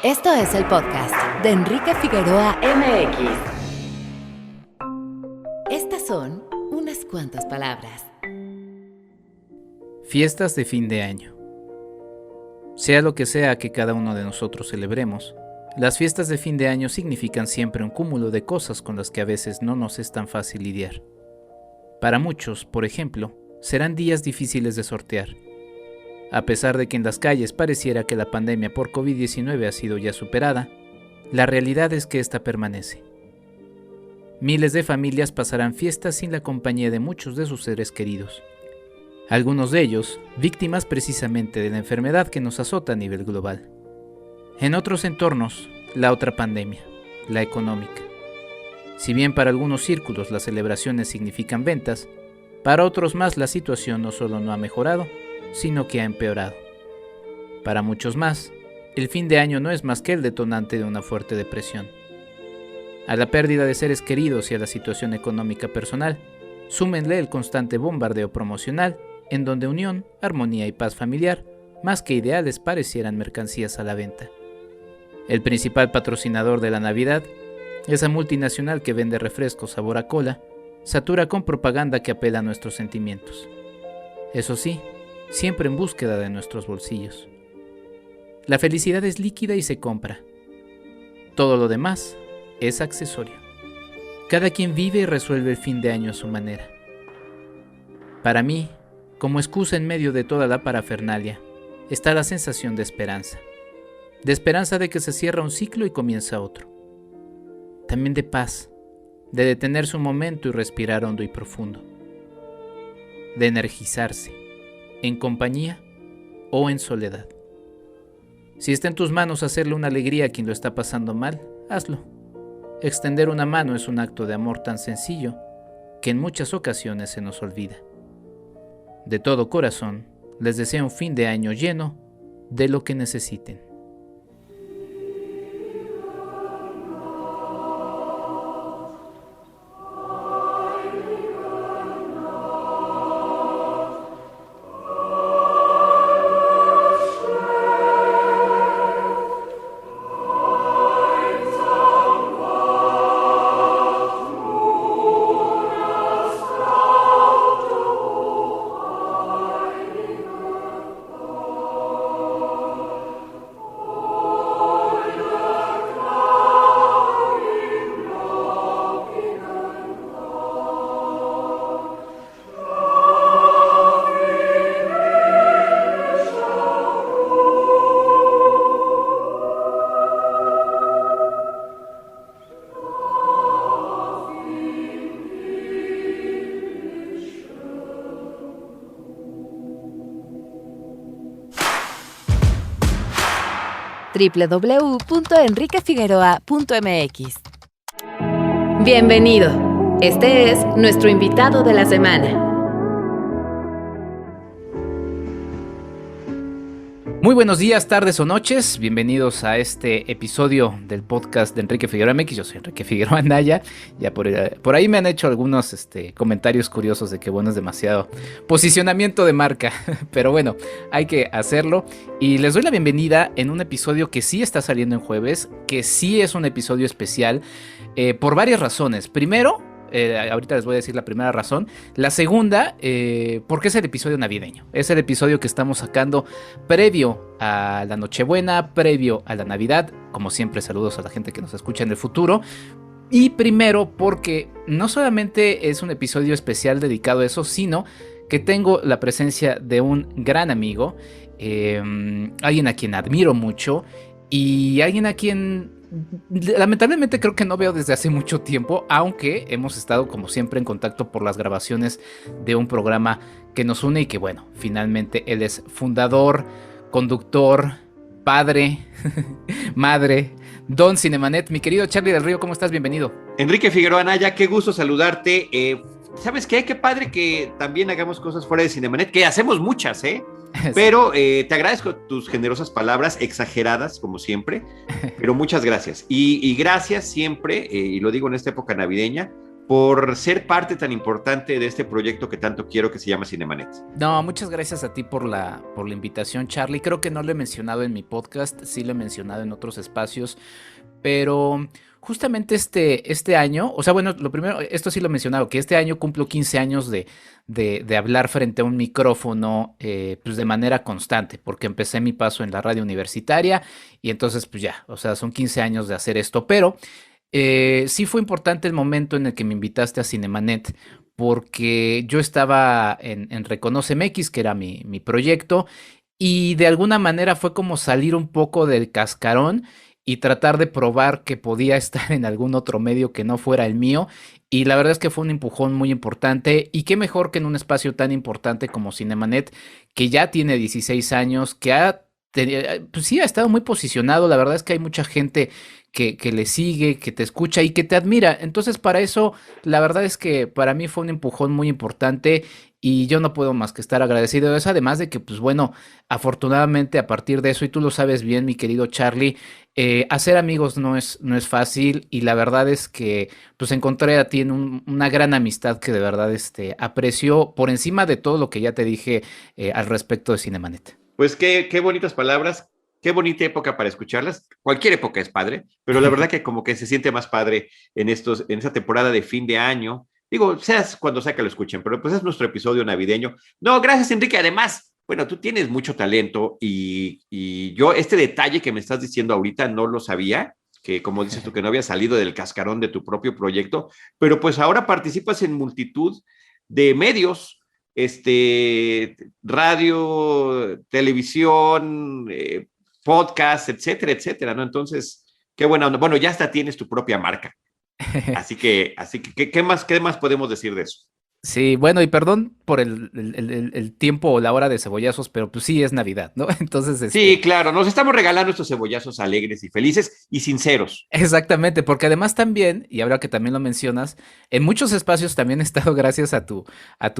Esto es el podcast de Enrique Figueroa MX. Estas son unas cuantas palabras. Fiestas de fin de año. Sea lo que sea que cada uno de nosotros celebremos, las fiestas de fin de año significan siempre un cúmulo de cosas con las que a veces no nos es tan fácil lidiar. Para muchos, por ejemplo, serán días difíciles de sortear. A pesar de que en las calles pareciera que la pandemia por COVID-19 ha sido ya superada, la realidad es que esta permanece. Miles de familias pasarán fiestas sin la compañía de muchos de sus seres queridos. Algunos de ellos, víctimas precisamente de la enfermedad que nos azota a nivel global. En otros entornos, la otra pandemia, la económica. Si bien para algunos círculos las celebraciones significan ventas, para otros más la situación no solo no ha mejorado, sino que ha empeorado. Para muchos más, el fin de año no es más que el detonante de una fuerte depresión. A la pérdida de seres queridos y a la situación económica personal, súmenle el constante bombardeo promocional, en donde unión, armonía y paz familiar, más que ideales, parecieran mercancías a la venta. El principal patrocinador de la Navidad, esa multinacional que vende refrescos sabor a cola, satura con propaganda que apela a nuestros sentimientos. Eso sí, siempre en búsqueda de nuestros bolsillos. La felicidad es líquida y se compra. Todo lo demás es accesorio. Cada quien vive y resuelve el fin de año a su manera. Para mí, como excusa en medio de toda la parafernalia, está la sensación de esperanza. De esperanza de que se cierra un ciclo y comienza otro. También de paz, de detenerse un momento y respirar hondo y profundo. De energizarse, en compañía o en soledad. Si está en tus manos hacerle una alegría a quien lo está pasando mal, hazlo. Extender una mano es un acto de amor tan sencillo que en muchas ocasiones se nos olvida. De todo corazón, les deseo un fin de año lleno de lo que necesiten. www.enriquefigueroa.mx. Bienvenido. Este es nuestro invitado de la semana. Muy buenos días, tardes o noches. Bienvenidos a este episodio del podcast de Enrique Figueroa MX. Yo soy Enrique Figueroa Anaya. Ya por ahí me han hecho algunos comentarios curiosos de que bueno, es demasiado posicionamiento de marca. Pero bueno, hay que hacerlo. Y les doy la bienvenida en un episodio que sí está saliendo en jueves, que sí es un episodio especial por varias razones. Primero, ahorita les voy a decir la primera razón. La segunda, porque es el episodio navideño. Es el episodio que estamos sacando previo a la Nochebuena, previo a la Navidad. Como siempre, saludos a la gente que nos escucha en el futuro. Y primero, porque no solamente es un episodio especial dedicado a eso, sino que tengo la presencia de un gran amigo, alguien a quien admiro mucho y alguien a quien lamentablemente creo que no veo desde hace mucho tiempo, aunque hemos estado como siempre en contacto por las grabaciones de un programa que nos une y que bueno, finalmente él es fundador, conductor, padre, madre, Don Cinemanet. Mi querido Charlie del Río, ¿cómo estás? Bienvenido. Enrique Figueroa Anaya, qué gusto saludarte. ¿Sabes qué? Qué padre que también hagamos cosas fuera de Cinemanet, que hacemos muchas, pero te agradezco tus generosas palabras, exageradas como siempre, pero muchas gracias. Y gracias siempre, y lo digo en esta época navideña, por ser parte tan importante de este proyecto que tanto quiero, que se llama Cinemanet. No, muchas gracias a ti por la invitación, Charlie. Creo que no lo he mencionado en mi podcast, sí lo he mencionado en otros espacios, pero justamente este año, o sea, bueno, lo primero, esto sí lo he mencionado, que este año cumplo 15 años de hablar frente a un micrófono, pues de manera constante, porque empecé mi paso en la radio universitaria y entonces pues ya, o sea, son 15 años de hacer esto, pero sí fue importante el momento en el que me invitaste a Cinemanet, porque yo estaba en Reconoce MX, que era mi proyecto, y de alguna manera fue como salir un poco del cascarón y tratar de probar que podía estar en algún otro medio que no fuera el mío. Y la verdad es que fue un empujón muy importante. Y qué mejor que en un espacio tan importante como Cinemanet, que ya tiene 16 años, que pues sí, ha estado muy posicionado. La verdad es que hay mucha gente que le sigue, que te escucha y que te admira. Entonces, para eso, la verdad es que para mí fue un empujón muy importante y yo no puedo más que estar agradecido de eso. Además de que, pues bueno, afortunadamente a partir de eso, y tú lo sabes bien, mi querido Charlie, hacer amigos no es fácil y la verdad es que pues encontré a ti en una gran amistad que de verdad aprecio por encima de todo lo que ya te dije al respecto de Cinemanet. Pues qué bonitas palabras, qué bonita época para escucharlas. Cualquier época es padre, pero la verdad que como que se siente más padre en esta temporada de fin de año. Digo, seas cuando sea que lo escuchen, pero pues es nuestro episodio navideño. No, gracias, Enrique. Además, bueno, tú tienes mucho talento y yo este detalle que me estás diciendo ahorita no lo sabía, que como dices tú, que no había salido del cascarón de tu propio proyecto, pero pues ahora participas en multitud de medios, radio, televisión, podcast, etcétera, etcétera, ¿no? Entonces, qué buena onda. Bueno, ya hasta tienes tu propia marca. Así que ¿qué más podemos decir de eso? Sí, bueno, y perdón por el tiempo o la hora de cebollazos, pero pues sí es Navidad, ¿no? Entonces, Sí, claro, nos estamos regalando estos cebollazos alegres y felices y sinceros. exactamente, porque además también, y ahora que también lo mencionas, en muchos espacios también he estado gracias a tu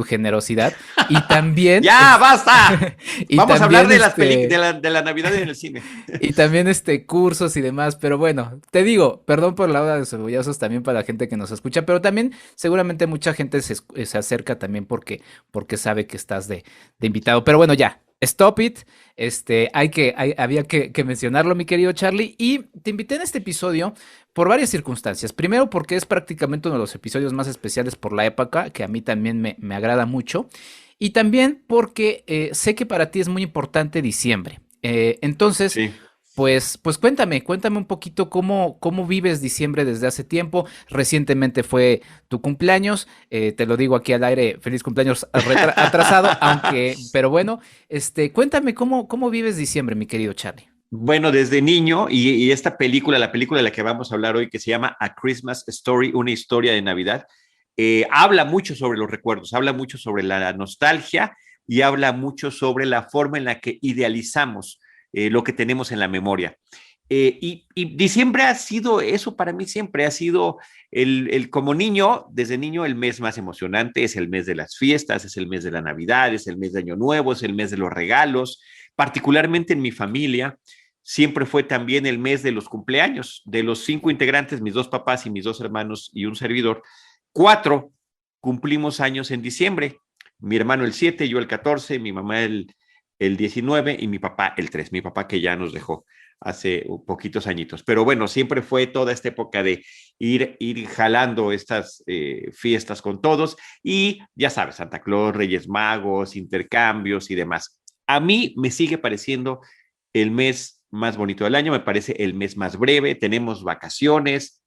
generosidad y también ¡Ya, basta! y Vamos a hablar también de la Navidad en el cine. y también cursos y demás, pero bueno, te digo, perdón por la hora de cebollazos también para la gente que nos escucha, pero también seguramente mucha gente se acerca también porque sabe que estás de invitado. Pero bueno, ya, stop it. Había que mencionarlo, mi querido Charlie, y te invité en este episodio por varias circunstancias. Primero, porque es prácticamente uno de los episodios más especiales por la época, que a mí también me agrada mucho. Y también porque sé que para ti es muy importante diciembre. Entonces, Sí. pues cuéntame un poquito cómo vives diciembre desde hace tiempo. Recientemente fue tu cumpleaños, te lo digo aquí al aire, feliz cumpleaños atrasado, pero bueno, cuéntame cómo vives diciembre, mi querido Charlie. Bueno, desde niño, y esta película, la película de la que vamos a hablar hoy, que se llama A Christmas Story, una historia de Navidad, habla mucho sobre los recuerdos, habla mucho sobre la nostalgia y habla mucho sobre la forma en la que idealizamos lo que tenemos en la memoria. Y diciembre ha sido eso para mí siempre, ha sido como niño, desde niño, el mes más emocionante, es el mes de las fiestas, es el mes de la Navidad, es el mes de Año Nuevo, es el mes de los regalos, particularmente en mi familia. Siempre fue también el mes de los cumpleaños, de los 5 integrantes, mis 2 papás y mis 2 hermanos y un servidor. 4 cumplimos años en diciembre. Mi hermano el 7, yo el 14, mi mamá el 19 y mi papá el 3. Mi papá que ya nos dejó hace poquitos añitos. Pero bueno, siempre fue toda esta época de ir jalando estas fiestas con todos. Y ya sabes, Santa Claus, Reyes Magos, intercambios y demás. A mí me sigue pareciendo el mes más bonito del año, me parece el mes más breve, tenemos vacaciones,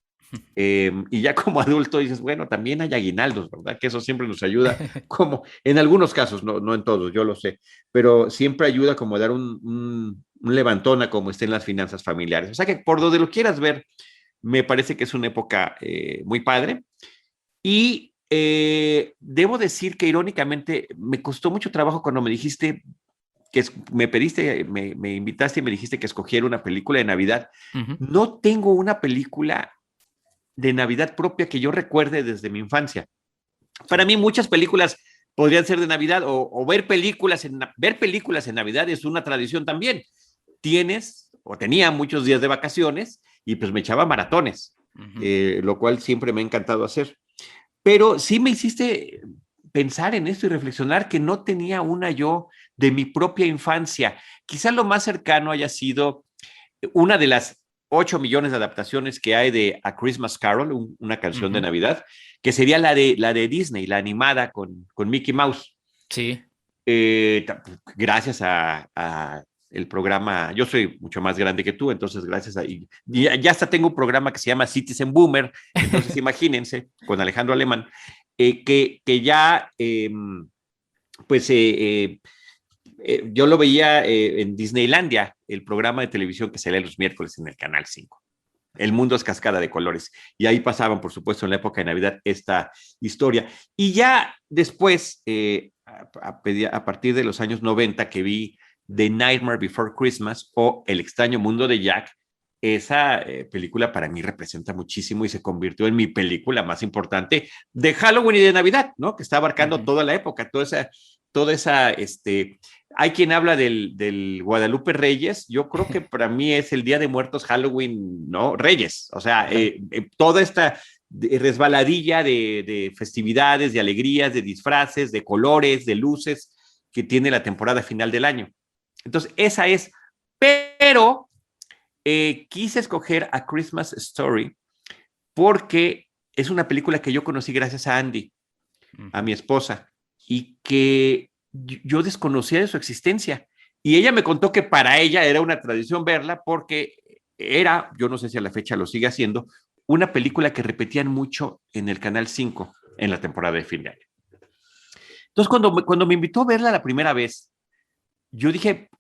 y ya como adulto dices, bueno, también hay aguinaldos, ¿verdad? Que eso siempre nos ayuda, como en algunos casos, no en todos, yo lo sé, pero siempre ayuda como a dar un levantón a cómo estén las finanzas familiares. O sea que por donde lo quieras ver, me parece que es una época muy padre. Y debo decir que irónicamente me costó mucho trabajo cuando me dijiste me invitaste y me dijiste que escogiera una película de Navidad. Uh-huh. No tengo una película de Navidad propia que yo recuerde desde mi infancia. Para mí muchas películas podrían ser de Navidad o ver películas en Navidad es una tradición también. Tenía muchos días de vacaciones y pues me echaba maratones, Uh-huh. lo cual siempre me ha encantado hacer. pero sí me hiciste pensar en esto y reflexionar que no tenía una yo de mi propia infancia. Quizás lo más cercano haya sido una de las 8 millones de adaptaciones que hay de A Christmas Carol, una canción de Navidad, que sería la de Disney, la animada con Mickey Mouse. Sí. Gracias a el programa, yo soy mucho más grande que tú, entonces gracias a, y ya hasta tengo un programa que se llama Citizen Boomer, entonces imagínense, con Alejandro Alemán, que ya, pues, yo lo veía en Disneylandia, el programa de televisión que salía los miércoles en el Canal 5. El mundo es cascada de colores. Y ahí pasaban, por supuesto, en la época de Navidad esta historia. Y ya después, a partir de los años 90, que vi The Nightmare Before Christmas o El extraño mundo de Jack, esa película para mí representa muchísimo y se convirtió en mi película más importante de Halloween y de Navidad, ¿no? Que está abarcando toda la época, toda esa hay quien habla del Guadalupe Reyes, yo creo que para mí es el Día de Muertos, Halloween, ¿no? Reyes, o sea, toda esta resbaladilla de festividades, de alegrías, de disfraces, de colores, de luces que tiene la temporada final del año. Entonces, esa es, pero quise escoger A Christmas Story porque es una película que yo conocí gracias a Andy, a mi esposa, y que yo desconocía de su existencia. Y ella me contó que para ella era una tradición verla porque era, yo no sé si a la fecha lo sigue haciendo, una película que repetían mucho en el Canal 5 en la temporada de fin de año. Entonces, cuando me invitó a verla la primera vez, yo dije,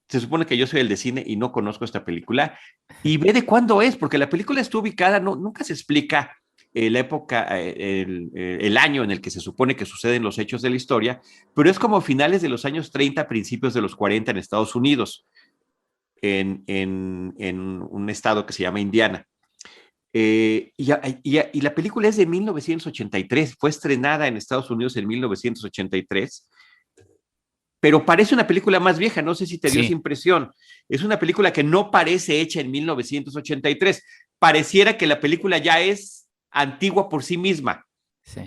se supone que yo soy el de cine y no conozco esta película, y ve de cuándo es, porque la película está ubicada, nunca se explica la época, el año en el que se supone que suceden los hechos de la historia, pero es como finales de los años 30, principios de los 40 en Estados Unidos, en un estado que se llama Indiana. Y la película es de 1983, fue estrenada en Estados Unidos en 1983, pero parece una película más vieja, no sé si te dio esa impresión. Es una película que no parece hecha en 1983, pareciera que la película ya es antigua por sí misma. Sí.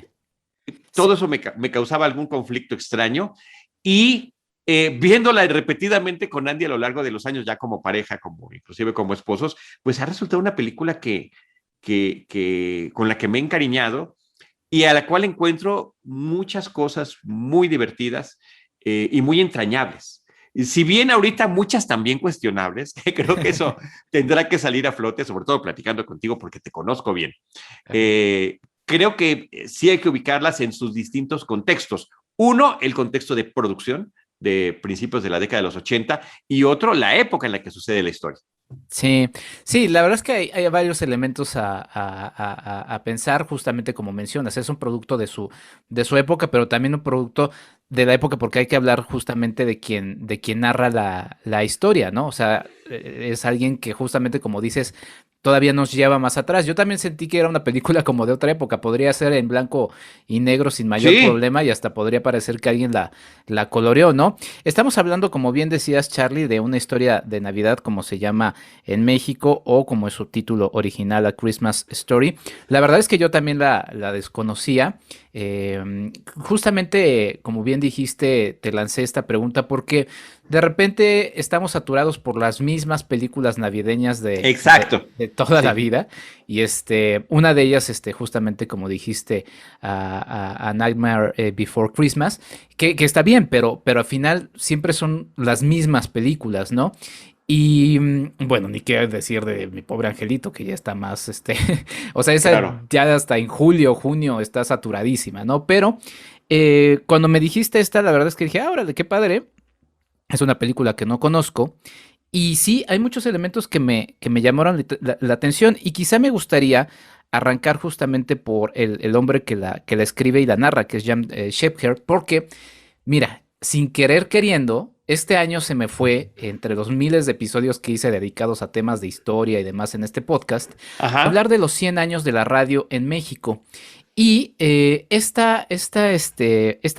Todo eso me causaba algún conflicto extraño, y viéndola repetidamente con Andy a lo largo de los años, ya como pareja, inclusive como esposos, pues ha resultado una película con la que me he encariñado y a la cual encuentro muchas cosas muy divertidas y muy entrañables. Si bien ahorita muchas también cuestionables, que creo que eso tendrá que salir a flote, sobre todo platicando contigo porque te conozco bien. Creo que sí hay que ubicarlas en sus distintos contextos. Uno, el contexto de producción de principios de la década de los 80, y otro, la época en la que sucede la historia. Sí, la verdad es que hay varios elementos a pensar, justamente como mencionas. Es un producto de su época, pero también un producto de la época, porque hay que hablar justamente de quien narra la historia, ¿no? O sea, es alguien que justamente, como dices, todavía nos lleva más atrás. Yo también sentí que era una película como de otra época. Podría ser en blanco y negro sin mayor problema, y hasta podría parecer que alguien la coloreó, ¿no? Estamos hablando, como bien decías, Charlie, de una historia de Navidad, como se llama en México, o como es su título original, A Christmas Story. La verdad es que yo también la desconocía. Justamente, como bien dijiste, te lancé esta pregunta porque de repente estamos saturados por las mismas películas navideñas de toda la vida, y una de ellas, justamente como dijiste, a Nightmare Before Christmas, que está bien, pero al final siempre son las mismas películas, ¿no? Y bueno, ni qué decir de Mi Pobre Angelito, que ya está más, o sea, esa ya hasta en julio, junio está saturadísima, ¿no? Pero cuando me dijiste esta, la verdad es que dije, órale, qué padre. Es una película que no conozco. Y sí, hay muchos elementos que me llamaron la atención, y quizá me gustaría arrancar justamente por el hombre que la escribe y la narra, que es Jan Shepard, porque, mira, sin querer queriendo, este año se me fue, entre los miles de episodios que hice dedicados a temas de historia y demás en este podcast, hablar de los 100 años de la radio en México. Y esta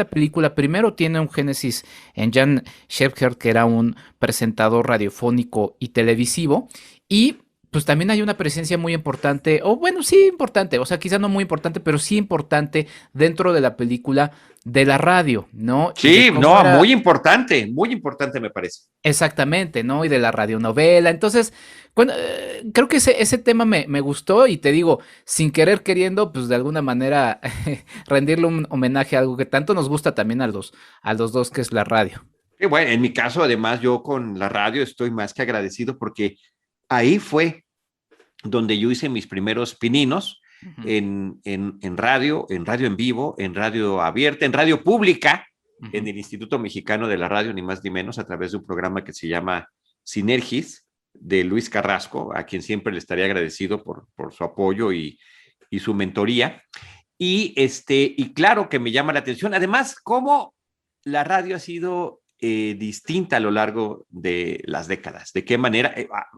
película primero tiene un génesis en Jan Shepard, que era un presentador radiofónico y televisivo, y pues también hay una presencia muy importante, o bueno, sí importante, o sea, quizá no muy importante, pero sí importante dentro de la película de la radio, ¿no? Y de Sí, cómo no, era muy importante me parece. exactamente, ¿no? Y de la radionovela. Entonces, bueno, creo que ese tema me gustó y te digo, sin querer queriendo, pues de alguna manera rendirle un homenaje a algo que tanto nos gusta también a los dos, que es la radio. Y bueno, en mi caso, además, yo con la radio estoy más que agradecido porque ahí fue donde yo hice mis primeros pininos Ujú, en radio, en radio en vivo, en radio abierta, en radio pública, en ujú. el Instituto Mexicano de la Radio, ni más ni menos, a través de un programa que se llama Sinergis, de Luis Carrasco, a quien siempre le estaría agradecido por su apoyo y su mentoría. Y claro que me llama la atención, además, cómo la radio ha sido distinta a lo largo de las décadas. ¿De qué manera?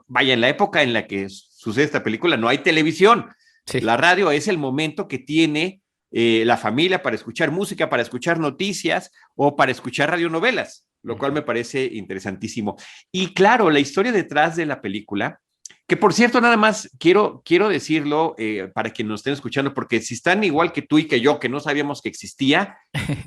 Vaya, en la época en la que sucede esta película no hay televisión. Sí. La radio es el momento que tiene la familia para escuchar música, para escuchar noticias o para escuchar radionovelas, lo cual Ujú. me parece interesantísimo. Y claro, la historia detrás de la película, que por cierto, nada más quiero decirlo para quienes nos estén escuchando, porque si están igual que tú y que yo, que no sabíamos que existía,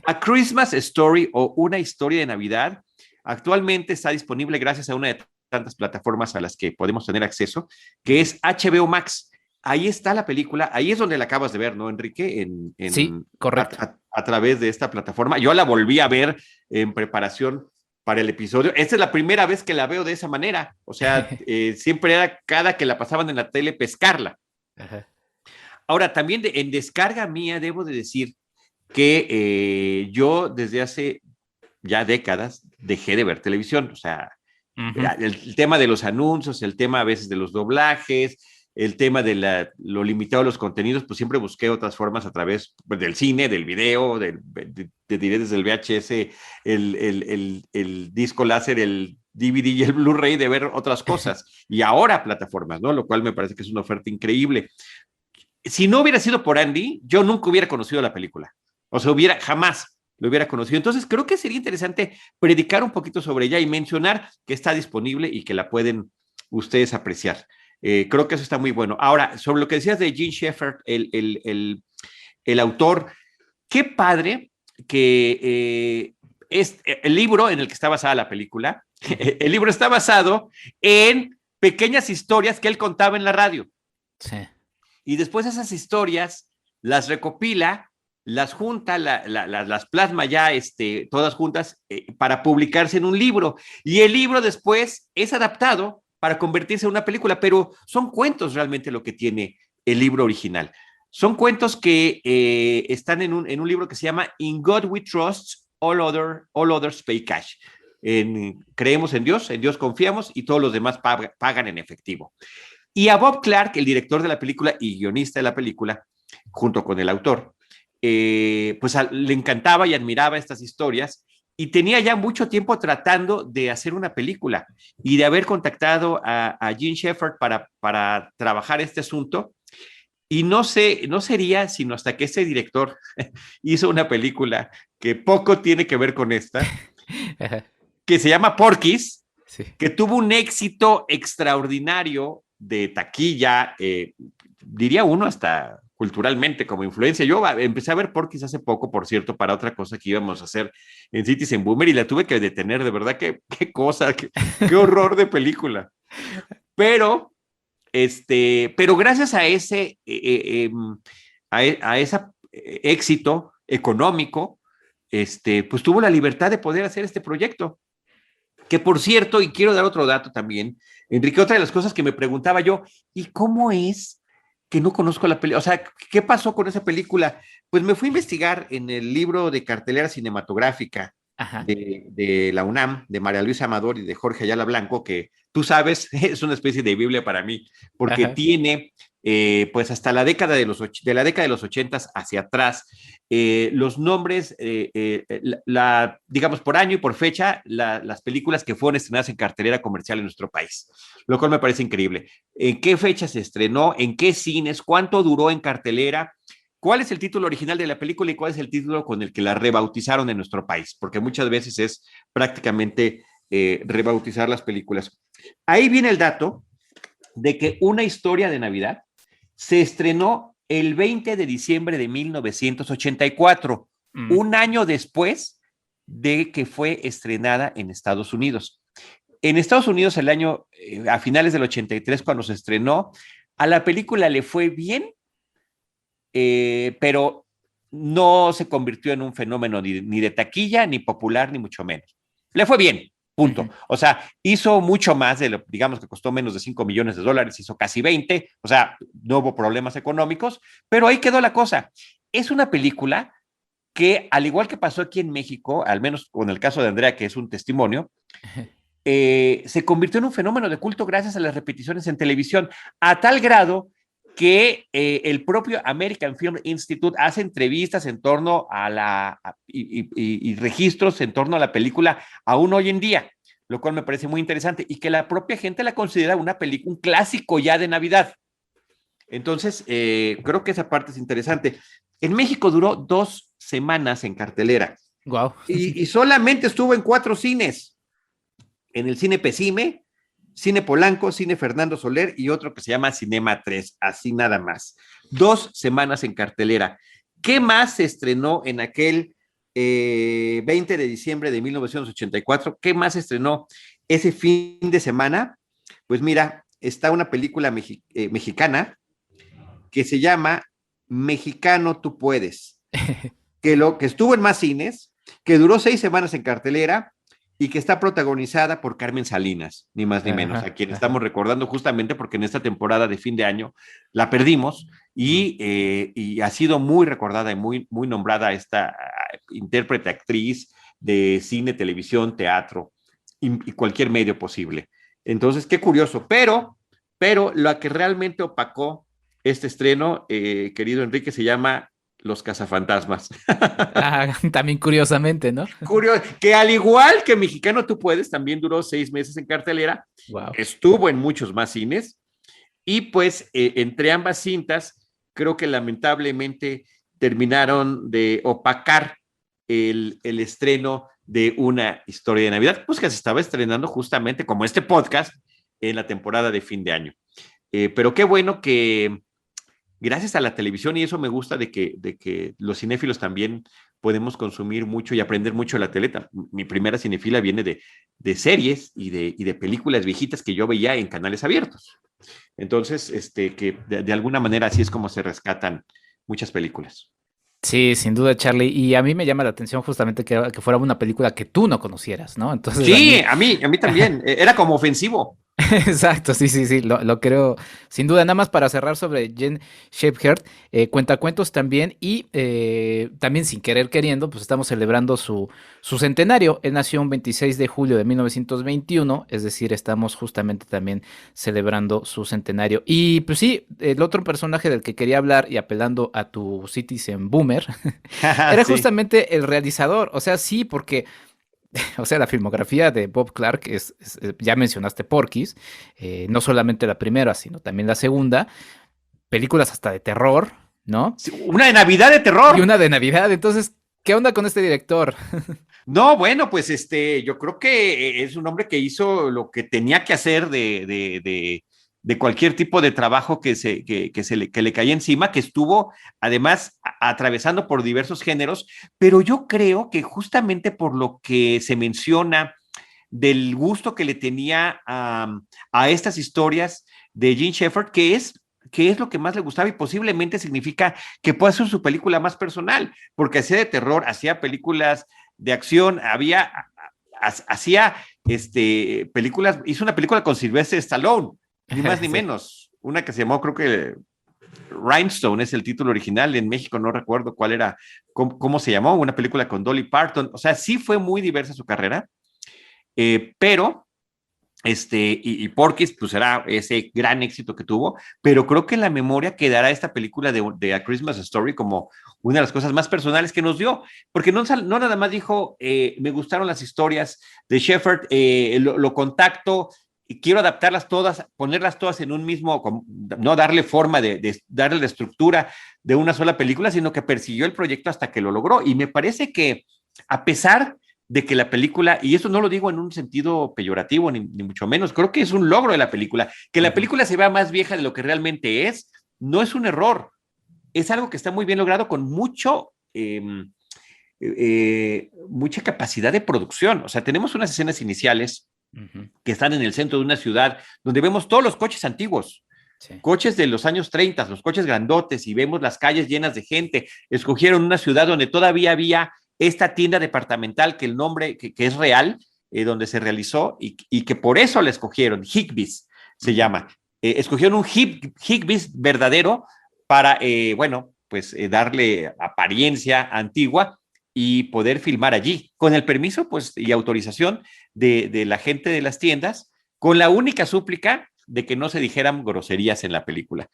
A Christmas Story o Una historia de Navidad actualmente está disponible gracias a una de tantas plataformas a las que podemos tener acceso, que Ujú. es HBO Max. Ahí está la película, ahí es donde la acabas de ver, ¿no, Enrique? Sí, correcto. A través de esta plataforma. Yo la volví a ver en preparación para el episodio. Esta es la primera vez que la veo de esa manera. O sea, siempre era cada que la pasaban en la tele pescarla. Ajá. Ahora, también en descarga mía, debo de decir que yo desde hace ya décadas dejé de ver televisión. O sea, Ujú. el tema de los anuncios, el tema a veces de los doblajes, el tema de lo limitado de los contenidos, pues siempre busqué otras formas a través pues, del cine, del video, diré desde el VHS, el disco láser, el DVD y el Blu-ray, de ver otras cosas. Y ahora plataformas, ¿no? Lo cual me parece que es una oferta increíble. Si no hubiera sido por Andy, yo nunca hubiera conocido la película. O sea, jamás lo hubiera conocido. Entonces, creo que sería interesante predicar un poquito sobre ella y mencionar que está disponible y que la pueden ustedes apreciar. Creo que eso está muy bueno. Ahora, sobre lo que decías de Gene Shepherd, el autor, qué padre que es el libro en el que está basada la película. Ujú. El libro está basado en pequeñas historias que él contaba en la radio Sí. y después esas historias las recopila, las junta, las plasma ya todas juntas para publicarse en un libro. Y el libro después es adaptado para convertirse en una película, pero son cuentos realmente lo que tiene el libro original. Son cuentos que están en un libro que se llama In God We Trust, All Others Pay Cash. Creemos en Dios confiamos y todos los demás pagan en efectivo. Y a Bob Clark, el director de la película y guionista de la película, junto con el autor, pues le encantaba y admiraba estas historias y tenía ya mucho tiempo tratando de hacer una película y de haber contactado a Gene Shepherd para trabajar este asunto. Y no sería sino hasta que ese director hizo una película que poco tiene que ver con esta, Ajá. que se llama Porky's, Sí. que tuvo un éxito extraordinario de taquilla, diría uno hasta culturalmente como influencia. Yo empecé a ver Porky's hace poco, por cierto, para otra cosa que íbamos a hacer en Citizen Boomer y la tuve que detener, de verdad, qué cosa, qué horror de película. Pero, pero gracias a a ese éxito económico, pues tuvo la libertad de poder hacer este proyecto. Que por cierto, y quiero dar otro dato también, Enrique, otra de las cosas que me preguntaba yo, ¿y cómo es que no conozco la película? O sea, ¿qué pasó con esa película? Pues me fui a investigar en el libro de cartelera cinematográfica Ajá. de la UNAM, de María Luisa Amador y de Jorge Ayala Blanco, que tú sabes, es una especie de Biblia para mí, porque Ajá. tiene, pues hasta la década de la década de los 80 hacia atrás, los nombres, digamos, por año y por fecha, las películas que fueron estrenadas en cartelera comercial en nuestro país, lo cual me parece increíble. ¿En qué fecha se estrenó? ¿En qué cines? ¿Cuánto duró en cartelera? ¿Cuál es el título original de la película y cuál es el título con el que la rebautizaron en nuestro país? Porque muchas veces es prácticamente rebautizar las películas. Ahí viene el dato de que Una historia de Navidad se estrenó el 20 de diciembre de 1984, un año después de que fue estrenada en Estados Unidos. En Estados Unidos, a finales del 83, cuando se estrenó, a la película le fue bien, pero no se convirtió en un fenómeno ni de taquilla, ni popular, ni mucho menos. Le fue bien, punto. Uh-huh. O sea, hizo mucho más de lo, digamos que costó menos de $5 millones, hizo casi 20, o sea, no hubo problemas económicos, pero ahí quedó la cosa. Es una película que, al igual que pasó aquí en México, al menos con el caso de Andrea, que es un testimonio, se convirtió en un fenómeno de culto gracias a las repeticiones en televisión, a tal grado que el propio American Film Institute hace entrevistas en torno a y registros en torno a la película aún hoy en día, lo cual me parece muy interesante, y que la propia gente la considera un clásico ya de Navidad. Entonces, creo que esa parte es interesante. En México duró 2 semanas en cartelera. Wow. Y solamente estuvo en 4 cines. En el Cine Pesime, Cine Polanco, Cine Fernando Soler y otro que se llama Cinema 3, así nada más. 2 semanas en cartelera. ¿Qué más se estrenó en aquel 20 de diciembre de 1984? ¿Qué más se estrenó ese fin de semana? Pues mira, está una película mexicana que se llama Mexicano Tú Puedes, que estuvo en más cines, que duró 6 semanas en cartelera, y que está protagonizada por Carmen Salinas, ni más ni menos, a quien estamos recordando justamente porque en esta temporada de fin de año la perdimos, y ha sido muy recordada y muy, muy nombrada esta intérprete, actriz de cine, televisión, teatro y cualquier medio posible. Entonces, qué curioso, pero lo que realmente opacó este estreno, querido Enrique, se llama Los Cazafantasmas. También curiosamente, ¿no? Que al igual que Mexicano Tú Puedes, también duró 6 meses en cartelera. Wow. Estuvo en muchos más cines, y pues entre ambas cintas creo que lamentablemente terminaron de opacar el estreno de Una historia de Navidad, pues que se estaba estrenando justamente como este podcast en la temporada de fin de año. Pero qué bueno que gracias a la televisión, y eso me gusta de que los cinéfilos también podemos consumir mucho y aprender mucho de la tele. Mi primera cinefila viene de series y de películas viejitas que yo veía en canales abiertos. Entonces, que de alguna manera así es como se rescatan muchas películas. Sí, sin duda, Charlie. Y a mí me llama la atención justamente que fuera una película que tú no conocieras, ¿no? Entonces, sí, a mí también. Era como ofensivo. Exacto, sí, lo creo, sin duda. Nada más para cerrar sobre Jen Shepherd, cuentacuentos también, y también sin querer queriendo, pues estamos celebrando su centenario. Él nació un 26 de julio de 1921, es decir, estamos justamente también celebrando su centenario. Y pues sí, el otro personaje del que quería hablar, y apelando a tu Citizen Boomer, era sí. Justamente el realizador. O sea, sí, porque... O sea, la filmografía de Bob Clark ya mencionaste Porky's, no solamente la primera, sino también la segunda, películas hasta de terror, ¿no? Sí, una de Navidad de terror. Y una de Navidad. Entonces, ¿qué onda con este director? No, bueno, pues yo creo que es un hombre que hizo lo que tenía que hacer de cualquier tipo de trabajo que le caía encima, que estuvo además atravesando por diversos géneros, pero yo creo que justamente por lo que se menciona del gusto que le tenía a estas historias de Gene Shepherd, que es lo que más le gustaba, y posiblemente significa que pueda ser su película más personal, porque hacía de terror, hacía películas de acción, hacía películas, hizo una película con Sylvester Stallone, ni más ni sí. menos, una que se llamó, creo que Rhinestone es el título original, en México no recuerdo cuál era, cómo se llamó, una película con Dolly Parton. O sea, sí fue muy diversa su carrera, pero y Porky's pues era ese gran éxito que tuvo, pero creo que en la memoria quedará esta película de A Christmas Story como una de las cosas más personales que nos dio, porque no nada más dijo, me gustaron las historias de Shepherd, lo contacto, y quiero adaptarlas todas, ponerlas todas en un mismo, no darle forma, de darle la estructura de una sola película, sino que persiguió el proyecto hasta que lo logró. Y me parece que, a pesar de que la película, y eso no lo digo en un sentido peyorativo, ni mucho menos, creo que es un logro de la película, que la película se vea más vieja de lo que realmente es, no es un error, es algo que está muy bien logrado con mucha capacidad de producción. O sea, tenemos unas escenas iniciales que están en el centro de una ciudad donde vemos todos los coches antiguos, coches de los años 30, los coches grandotes, y vemos las calles llenas de gente. Escogieron una ciudad donde todavía había esta tienda departamental, que el nombre que es real, donde se realizó, y que por eso la escogieron, Higbee's se llama. Escogieron un Higbee's verdadero para, darle apariencia antigua y poder filmar allí, con el permiso pues, y autorización de la gente de las tiendas, con la única súplica de que no se dijeran groserías en la película.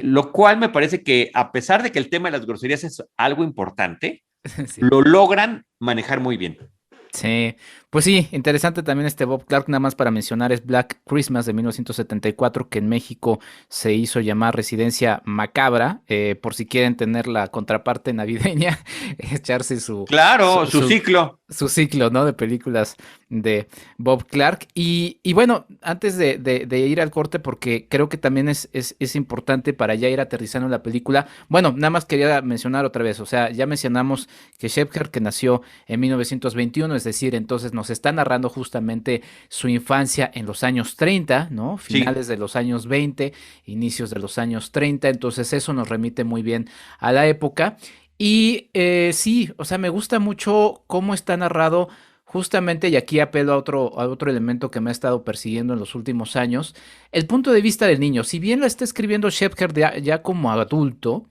Lo cual me parece que, a pesar de que el tema de las groserías es algo importante, sí, lo logran manejar muy bien. Sí, pues sí, interesante también Bob Clark, nada más para mencionar, es Black Christmas de 1974, que en México se hizo llamar Residencia Macabra, por si quieren tener la contraparte navideña, echarse su ciclo. Su ciclo, ¿no? De películas de Bob Clark. Y bueno, antes de ir al corte, porque creo que también es importante para ya ir aterrizando en la película. Bueno, nada más quería mencionar otra vez, o sea, ya mencionamos que Shepherd, que nació en 1921, es decir, entonces nos está narrando justamente su infancia en los años 30, ¿no? Finales de los años 20, inicios de los años 30, entonces eso nos remite muy bien a la época. Y sí, o sea, me gusta mucho cómo está narrado justamente, y aquí apelo a otro elemento que me ha estado persiguiendo en los últimos años, el punto de vista del niño. Si bien lo está escribiendo Shepherd ya como adulto,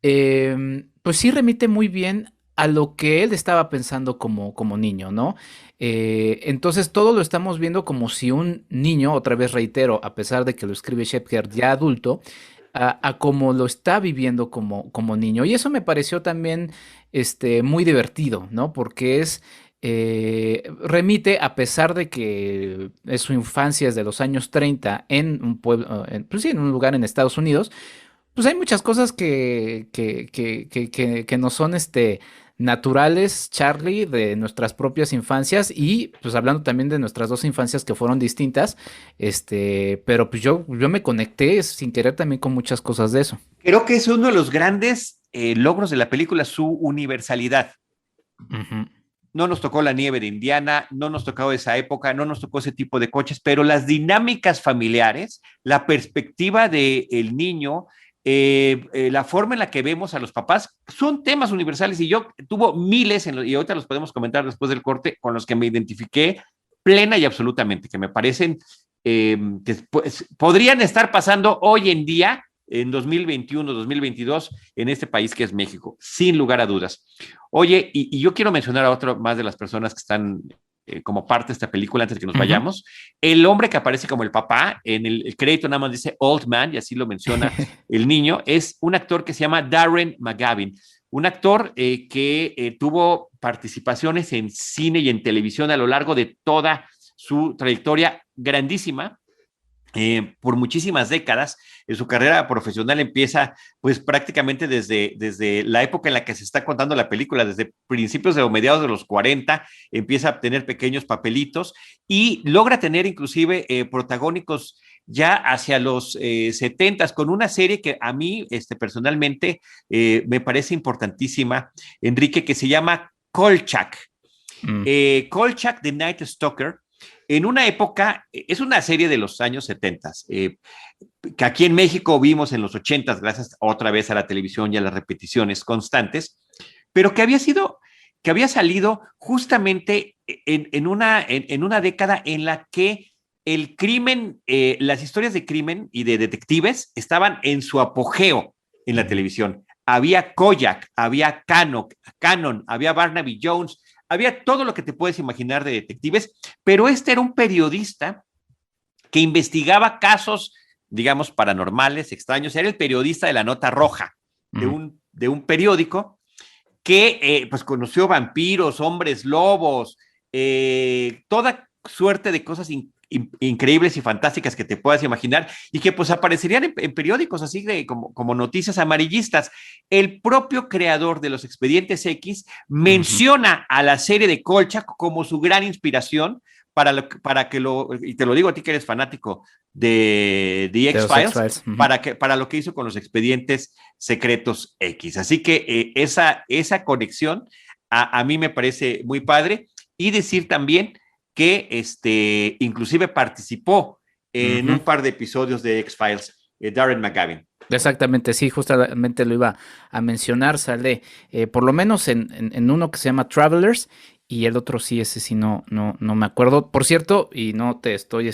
pues sí remite muy bien a lo que él estaba pensando como niño, ¿no? Entonces todo lo estamos viendo como si un niño, otra vez reitero, a pesar de que lo escribe Shepherd ya adulto, a cómo lo está viviendo como niño. Y eso me pareció también muy divertido, ¿no? Porque remite, a pesar de que es su infancia desde los años 30 en un pueblo, pues sí, en un lugar en Estados Unidos, pues hay muchas cosas que no son naturales, Charlie, de nuestras propias infancias, y pues hablando también de nuestras dos infancias que fueron distintas, pero pues yo me conecté sin querer también con muchas cosas de eso. Creo que es uno de los grandes logros de la película, su universalidad. Uh-huh. No nos tocó la nieve de Indiana, no nos tocó esa época, no nos tocó ese tipo de coches, pero las dinámicas familiares, la perspectiva del niño, la forma en la que vemos a los papás, son temas universales, y yo tuvo miles, y ahorita los podemos comentar después del corte, con los que me identifiqué plena y absolutamente, que me parecen que podrían estar pasando hoy en día, en 2021, 2022, en este país que es México, sin lugar a dudas. Oye, y yo quiero mencionar a otro más de las personas que están como parte de esta película antes de que nos vayamos. El hombre que aparece como el papá, en el crédito nada más dice Old Man, y así lo menciona el niño, es un actor que se llama Darren McGavin, un actor que tuvo participaciones en cine y en televisión a lo largo de toda su trayectoria grandísima. Por muchísimas décadas. Su carrera profesional empieza pues prácticamente desde la época en la que se está contando la película, desde principios de o mediados de los 40, empieza a tener pequeños papelitos y logra tener inclusive protagónicos ya hacia los 70, con una serie que a mí personalmente me parece importantísima, Enrique, que se llama Kolchak. Kolchak, The Night Stalker, en una época, es una serie de los años 70, que aquí en México vimos en los 80, gracias otra vez a la televisión y a las repeticiones constantes, pero que había salido justamente en una década en la que el crimen, las historias de crimen y de detectives estaban en su apogeo en la televisión. Había Kojak, había Cannon, había Barnaby Jones, había todo lo que te puedes imaginar de detectives, pero era un periodista que investigaba casos, digamos, paranormales, extraños. Era el periodista de la Nota Roja, de un periódico que pues conoció vampiros, hombres lobos, toda suerte de cosas increíbles y fantásticas que te puedas imaginar y que pues aparecerían en periódicos así como noticias amarillistas. El propio creador de los Expedientes X menciona a la serie de Kolchak como su gran inspiración y te lo digo a ti que eres fanático de The X-Files, para lo que hizo con los Expedientes Secretos X. Así que esa conexión a mí me parece muy padre. Y decir también que inclusive participó en un par de episodios de X-Files, Darren McGavin. Exactamente, sí, justamente lo iba a mencionar, sale por lo menos en uno que se llama Travelers, y el otro sí, ese sí no me acuerdo. Por cierto, y no te estoy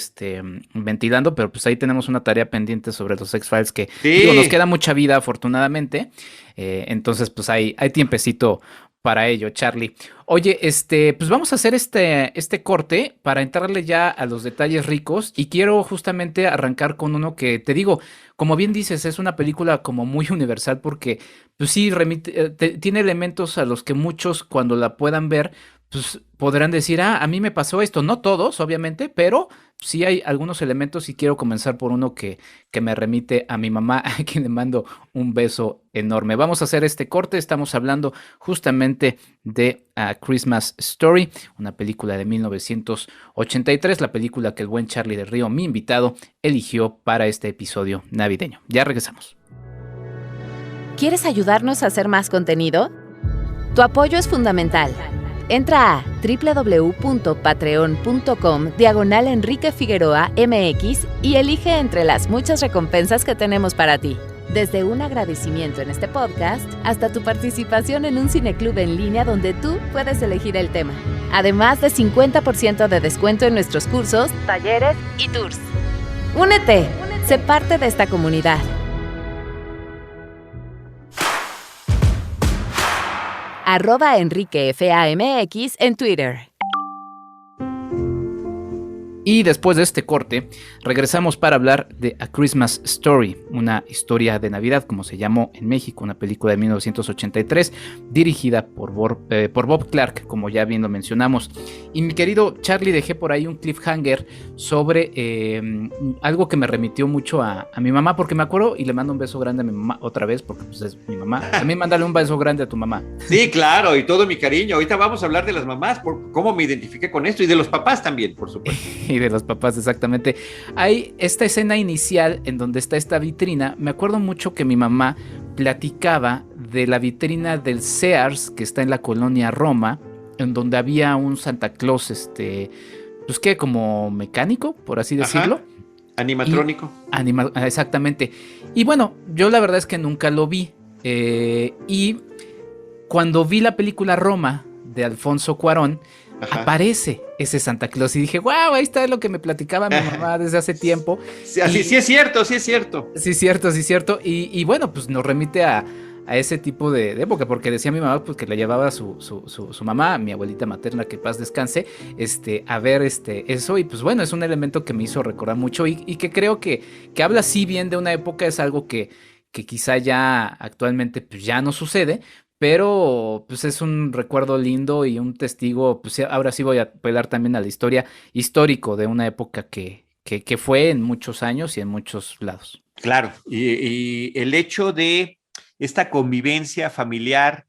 ventilando, pero pues ahí tenemos una tarea pendiente sobre los X-Files que digo, nos queda mucha vida afortunadamente, entonces pues hay tiempecito para ello, Charlie. Oye, pues vamos a hacer este corte para entrarle ya a los detalles ricos, y quiero justamente arrancar con uno que te digo, como bien dices, es una película como muy universal porque pues sí, tiene elementos a los que muchos cuando la puedan ver pues podrán decir, a mí me pasó esto, no todos, obviamente, pero sí hay algunos elementos, y quiero comenzar por uno que me remite a mi mamá, a quien le mando un beso enorme. Vamos a hacer este corte, estamos hablando justamente de A Christmas Story, una película de 1983, la película que el buen Charlie del Río, mi invitado, eligió para este episodio navideño. Ya regresamos. ¿Quieres ayudarnos a hacer más contenido? Tu apoyo es fundamental. Entra a www.patreon.com/Enrique Figueroa MX y elige entre las muchas recompensas que tenemos para ti. Desde un agradecimiento en este podcast hasta tu participación en un cineclub en línea donde tú puedes elegir el tema. Además de 50% de descuento en nuestros cursos, talleres y tours. ¡Únete! Sé parte de esta comunidad. @EnriqueFAMX en Twitter. Y después de este corte, regresamos para hablar de A Christmas Story, una historia de Navidad, como se llamó en México, una película de 1983, dirigida por Bob Clark, como ya bien lo mencionamos. Y mi querido Charlie, dejé por ahí un cliffhanger sobre algo que me remitió mucho a mi mamá, porque me acuerdo, y le mando un beso grande a mi mamá otra vez, porque pues, es mi mamá. También mándale un beso grande a tu mamá. Sí, claro, y todo mi cariño. Ahorita vamos a hablar de las mamás, por cómo me identifiqué con esto, y de los papás también, por supuesto. Y de los papás, exactamente. Hay esta escena inicial en donde está esta vitrina. Me acuerdo mucho que mi mamá platicaba de la vitrina del Sears, que está en la colonia Roma, en donde había un Santa Claus, pues que como mecánico, por así decirlo. Ajá. Animatrónico. Exactamente. Y bueno, yo la verdad es que nunca lo vi. Y cuando vi la película Roma de Alfonso Cuarón, aparece ese Santa Claus y dije, wow, ahí está lo que me platicaba mi mamá desde hace tiempo. Sí, sí es cierto, sí es cierto. Sí es cierto. Y bueno, pues nos remite a ese tipo de época, porque decía mi mamá pues, que le llevaba a su mamá, mi abuelita materna, que paz descanse, a ver eso, y pues bueno, es un elemento que me hizo recordar mucho y que creo que habla así bien de una época, es algo que quizá ya actualmente pues ya no sucede, pero pues es un recuerdo lindo y un testigo, pues ahora sí voy a apelar también a la histórico de una época que fue en muchos años y en muchos lados. Claro, y el hecho de esta convivencia familiar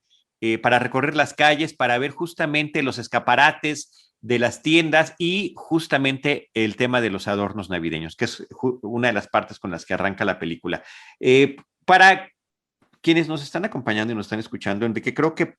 para recorrer las calles, para ver justamente los escaparates de las tiendas y justamente el tema de los adornos navideños, que es una de las partes con las que arranca la película. Para quienes nos están acompañando y nos están escuchando, Enrique, creo que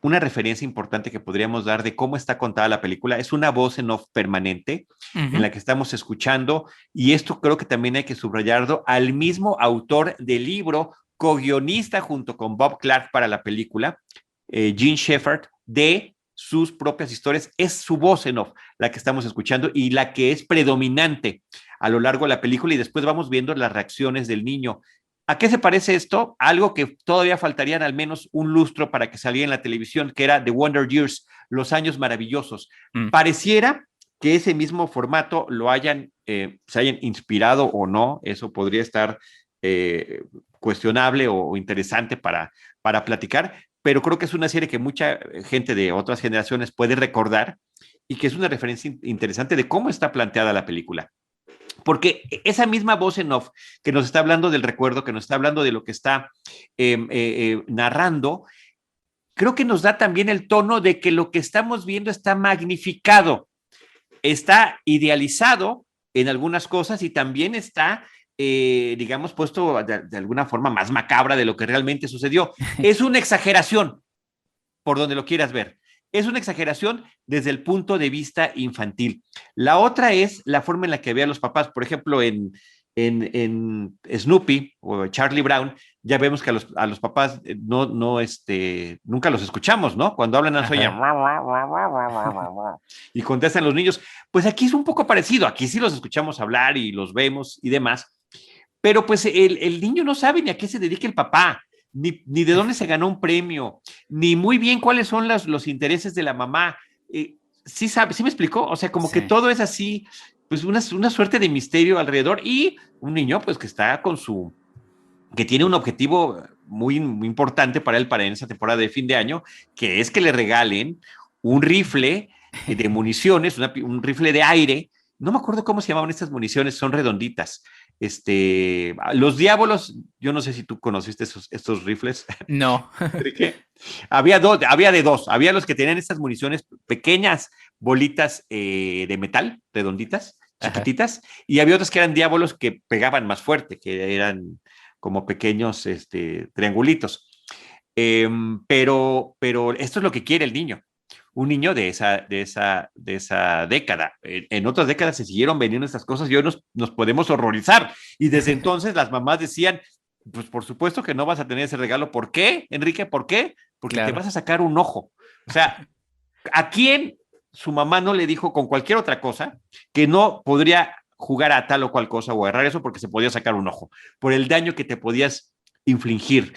una referencia importante que podríamos dar de cómo está contada la película es una voz en off permanente en la que estamos escuchando, y esto creo que también hay que subrayarlo, al mismo autor del libro, co-guionista junto con Bob Clark para la película, Gene Shepherd, de sus propias historias. Es su voz en off la que estamos escuchando y la que es predominante a lo largo de la película, y después vamos viendo las reacciones del niño. ¿A qué se parece esto? Algo que todavía faltarían al menos un lustro para que saliera en la televisión, que era The Wonder Years, Los Años Maravillosos. Pareciera que ese mismo formato se hayan inspirado o no, eso podría estar cuestionable o interesante para platicar, pero creo que es una serie que mucha gente de otras generaciones puede recordar y que es una referencia interesante de cómo está planteada la película. Porque esa misma voz en off que nos está hablando del recuerdo, que nos está hablando de lo que está narrando, creo que nos da también el tono de que lo que estamos viendo está magnificado, está idealizado en algunas cosas y también está, digamos, puesto de alguna forma más macabra de lo que realmente sucedió. Es una exageración, por donde lo quieras ver. Es una exageración desde el punto de vista infantil. La otra es la forma en la que ve a los papás. Por ejemplo, en Snoopy o Charlie Brown, ya vemos que a los papás nunca los escuchamos, ¿no? Cuando hablan a oyen y contestan los niños. Pues aquí es un poco parecido. Aquí sí los escuchamos hablar y los vemos y demás. Pero pues el niño no sabe ni a qué se dedica el papá. Ni de dónde se ganó un premio, ni muy bien cuáles son los intereses de la mamá. ¿Sí me explicó? O sea, como que todo es así, pues una suerte de misterio alrededor y un niño pues que está que tiene un objetivo muy, muy importante para él para en esa temporada de fin de año, que es que le regalen un rifle de municiones, un rifle de aire. No me acuerdo cómo se llamaban estas municiones, son redonditas. Los diábolos, yo no sé si tú conociste estos rifles. No. Había de dos. Había los que tenían estas municiones, pequeñas bolitas de metal, redonditas, chiquititas, y había otros que eran diábolos que pegaban más fuerte, que eran como pequeños triangulitos. Pero esto es lo que quiere el niño. Un niño de esa década. En otras décadas se siguieron vendiendo estas cosas y hoy nos podemos horrorizar. Y desde entonces las mamás decían, pues por supuesto que no vas a tener ese regalo. ¿Por qué, Enrique? ¿Por qué? Porque te vas a sacar un ojo. O sea, ¿a quién su mamá no le dijo con cualquier otra cosa que no podría jugar a tal o cual cosa o agarrar eso porque se podía sacar un ojo? Por el daño que te podías infligir.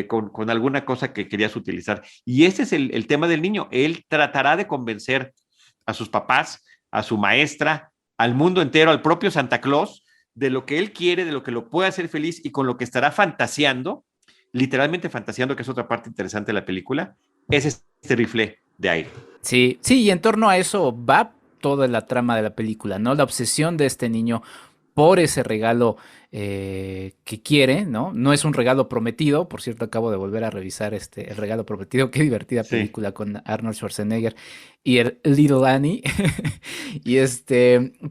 Con alguna cosa que querías utilizar. Y ese es el tema del niño. Él tratará de convencer a sus papás, a su maestra, al mundo entero, al propio Santa Claus, de lo que él quiere, de lo que lo puede hacer feliz y con lo que estará fantaseando, literalmente fantaseando, que es otra parte interesante de la película, es este rifle de aire. Sí, y en torno a eso va toda la trama de la película, ¿no? La obsesión de este niño por ese regalo que quiere, ¿no? No es un regalo prometido, por cierto, acabo de volver a revisar El regalo prometido, qué divertida película con Arnold Schwarzenegger y el Little Annie. Y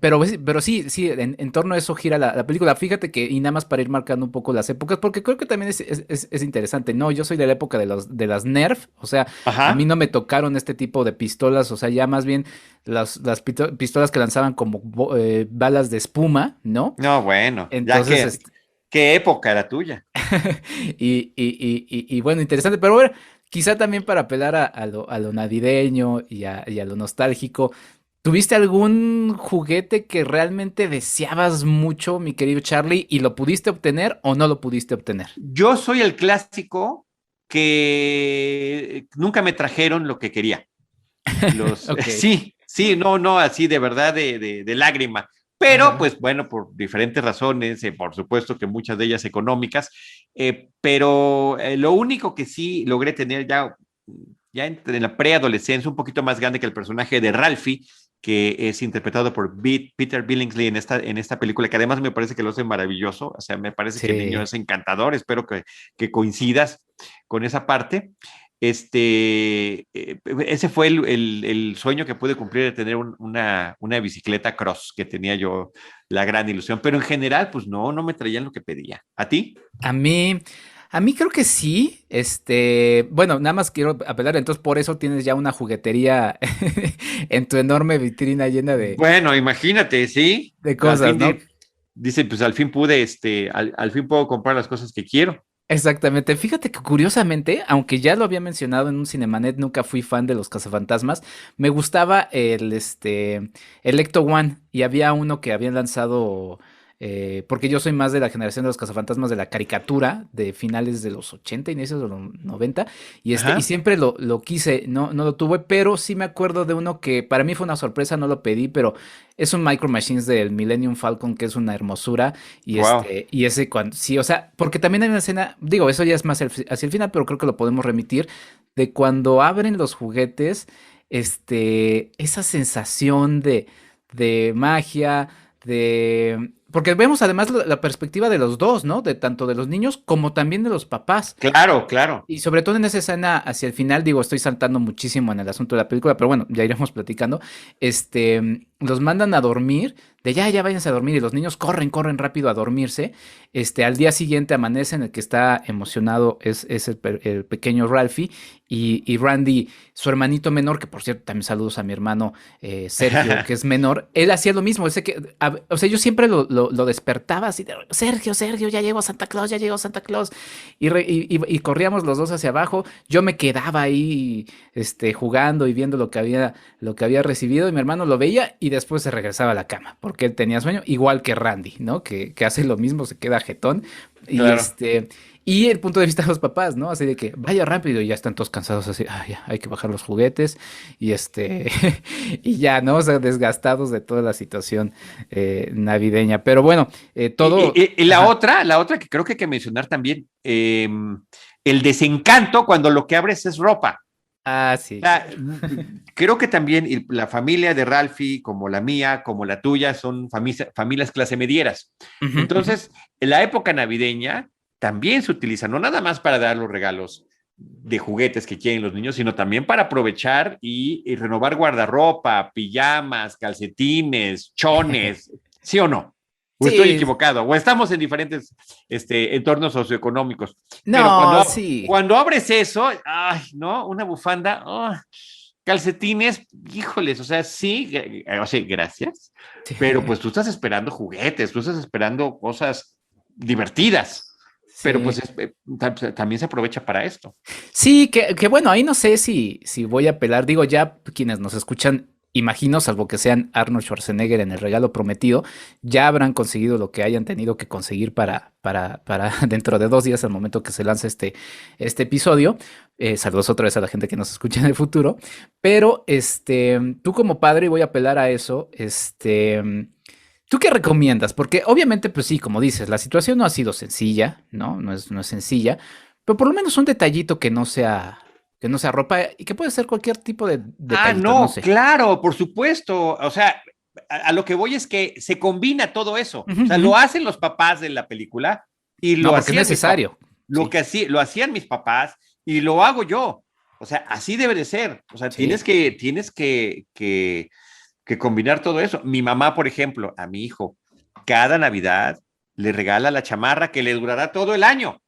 pero sí, en torno a eso gira la película. Fíjate que, y nada más para ir marcando un poco las épocas, porque creo que también es interesante, ¿no? Yo soy de la época de las Nerf, o sea, a mí no me tocaron este tipo de pistolas, o sea, ya más bien las pistolas que lanzaban como balas de espuma, ¿no? No, bueno, entonces ¿qué época era tuya? y bueno, interesante, pero bueno, quizá también para apelar a lo navideño y a lo nostálgico, ¿tuviste algún juguete que realmente deseabas mucho, mi querido Charlie, y lo pudiste obtener o no lo pudiste obtener? Yo soy el clásico que nunca me trajeron lo que quería. Okay. Sí, no, así de verdad de lágrima. Pero, pues bueno, por diferentes razones, por supuesto que muchas de ellas económicas, pero lo único que sí logré tener ya en la preadolescencia, un poquito más grande que el personaje de Ralphie, que es interpretado por Peter Billingsley en esta película, que además me parece que lo hace maravilloso. O sea, me parece que el niño es encantador. Espero que coincidas con esa parte. Ese fue el sueño que pude cumplir, de tener una bicicleta cross, que tenía yo la gran ilusión, pero en general pues no me traían lo que pedía. ¿A ti? A mí creo que sí. Bueno, nada más quiero apelar, entonces por eso tienes ya una juguetería en tu enorme vitrina llena de... Bueno, imagínate, sí. De cosas, ¿no? Dice, pues al fin pude, al fin puedo comprar las cosas que quiero. Exactamente. Fíjate que curiosamente, aunque ya lo había mencionado en un Cinemanet, nunca fui fan de los cazafantasmas, me gustaba el Ecto One, y había uno que habían lanzado, porque yo soy más de la generación de los cazafantasmas de la caricatura de finales de los 80, inicios de los 90, y siempre lo quise, no lo tuve, pero sí me acuerdo de uno que para mí fue una sorpresa, no lo pedí, pero es un Micro Machines del Millennium Falcon, que es una hermosura, y wow. Y ese sí, o sea, porque también hay una escena, digo, eso ya es más hacia el final, pero creo que lo podemos remitir, de cuando abren los juguetes esa sensación de magia, porque vemos además la perspectiva de los dos, ¿no? De tanto de los niños como también de los papás. Claro, claro. Y sobre todo en esa escena hacia el final, digo, estoy saltando muchísimo en el asunto de la película, pero bueno, ya iremos platicando. Los mandan a dormir, de ya váyanse a dormir, y los niños corren rápido a dormirse. Al día siguiente amanecen, el que está emocionado es el pequeño Ralphie, y Randy, su hermanito menor, que por cierto, también saludos a mi hermano Sergio, que es menor, él hacía lo mismo, o sea, yo siempre lo despertaba así de, Sergio, ya llegó Santa Claus, y corríamos los dos hacia abajo. Yo me quedaba ahí jugando y viendo lo que había recibido, y mi hermano lo veía y después se regresaba a la cama porque él tenía sueño, igual que Randy, ¿no? Que hace lo mismo, se queda jetón. Y Claro. y el punto de vista de los papás, ¿no? Así de que vaya rápido, y ya están todos cansados, así, ya, hay que bajar los juguetes, y y ya, ¿no? O sea, desgastados de toda la situación navideña. Pero bueno, todo. Y Ajá. la otra que creo que hay que mencionar también, el desencanto cuando lo que abres es ropa. Ah, O sí, sea, claro. creo que también la familia de Ralphie, como la mía, como la tuya, son familias clase medieras. Ujú, ujú. Entonces, en la época navideña también se utiliza, no nada más para dar los regalos de juguetes que quieren los niños, sino también para aprovechar y renovar guardarropa, pijamas, calcetines, chones, ¿sí o no? ¿O estoy Sí, equivocado? ¿O estamos en diferentes entornos socioeconómicos? Pero no, sí. cuando abres eso, ay, ¿no? Una bufanda, oh, calcetines, híjoles, o sea, sí, o sea, gracias, pero pues tú estás esperando juguetes, tú estás esperando cosas divertidas, pero pues Sí. también se aprovecha para esto. Sí, que bueno, ahí no sé si voy a apelar. Digo, ya quienes nos escuchan, imagino, salvo que sean Arnold Schwarzenegger en El Regalo Prometido, ya habrán conseguido lo que hayan tenido que conseguir para dentro de 2 días, al momento que se lance este episodio. Saludos otra vez a la gente que nos escucha en el futuro. Pero tú como padre, y voy a apelar a eso, ¿tú qué recomiendas? Porque obviamente, pues sí, como dices, la situación no ha sido sencilla, ¿no? No es sencilla, pero por lo menos un detallito que no sea ropa, y que puede ser cualquier tipo de Ah, detallito, no no, sé. claro, por supuesto. O sea, a lo que voy es que se combina todo eso. Ujú, O sea, ujú. lo hacen los papás de la película y No, lo porque es hacían mis papás, necesario. Sí, lo hacían mis papás y lo hago yo. O sea, así debe de ser. O sea, sí. tienes que combinar todo eso. Mi mamá, por ejemplo, a mi hijo, cada Navidad le regala la chamarra que le durará todo el año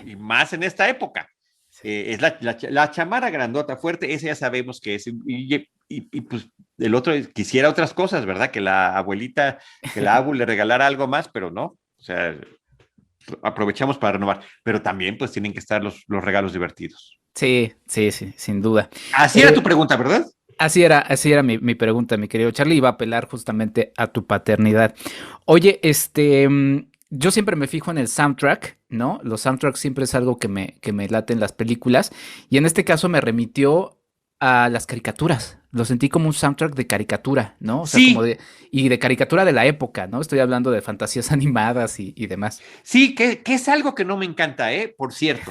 y más en esta época. Sí. Es la chamarra grandota, fuerte, esa ya sabemos que es. Pues el otro quisiera otras cosas, ¿verdad? Que la abuelita, que la abu le regalara algo más, pero no. O sea, aprovechamos para renovar. Pero también, pues, tienen que estar los regalos divertidos. Sí, sí, sí, sin duda. Así era tu Eh, pregunta, ¿verdad? así era mi pregunta, mi querido Charlie, iba a apelar justamente a tu paternidad. Oye, yo siempre me fijo en el soundtrack, ¿no? Los soundtracks siempre es algo que me late en las películas, y en este caso me remitió a las caricaturas. Lo sentí como un soundtrack de caricatura, ¿no? O sea, Sí, y de caricatura de la época, ¿no? Estoy hablando de fantasías animadas y demás. sí, que es algo que no me encanta, ¿eh? Por cierto.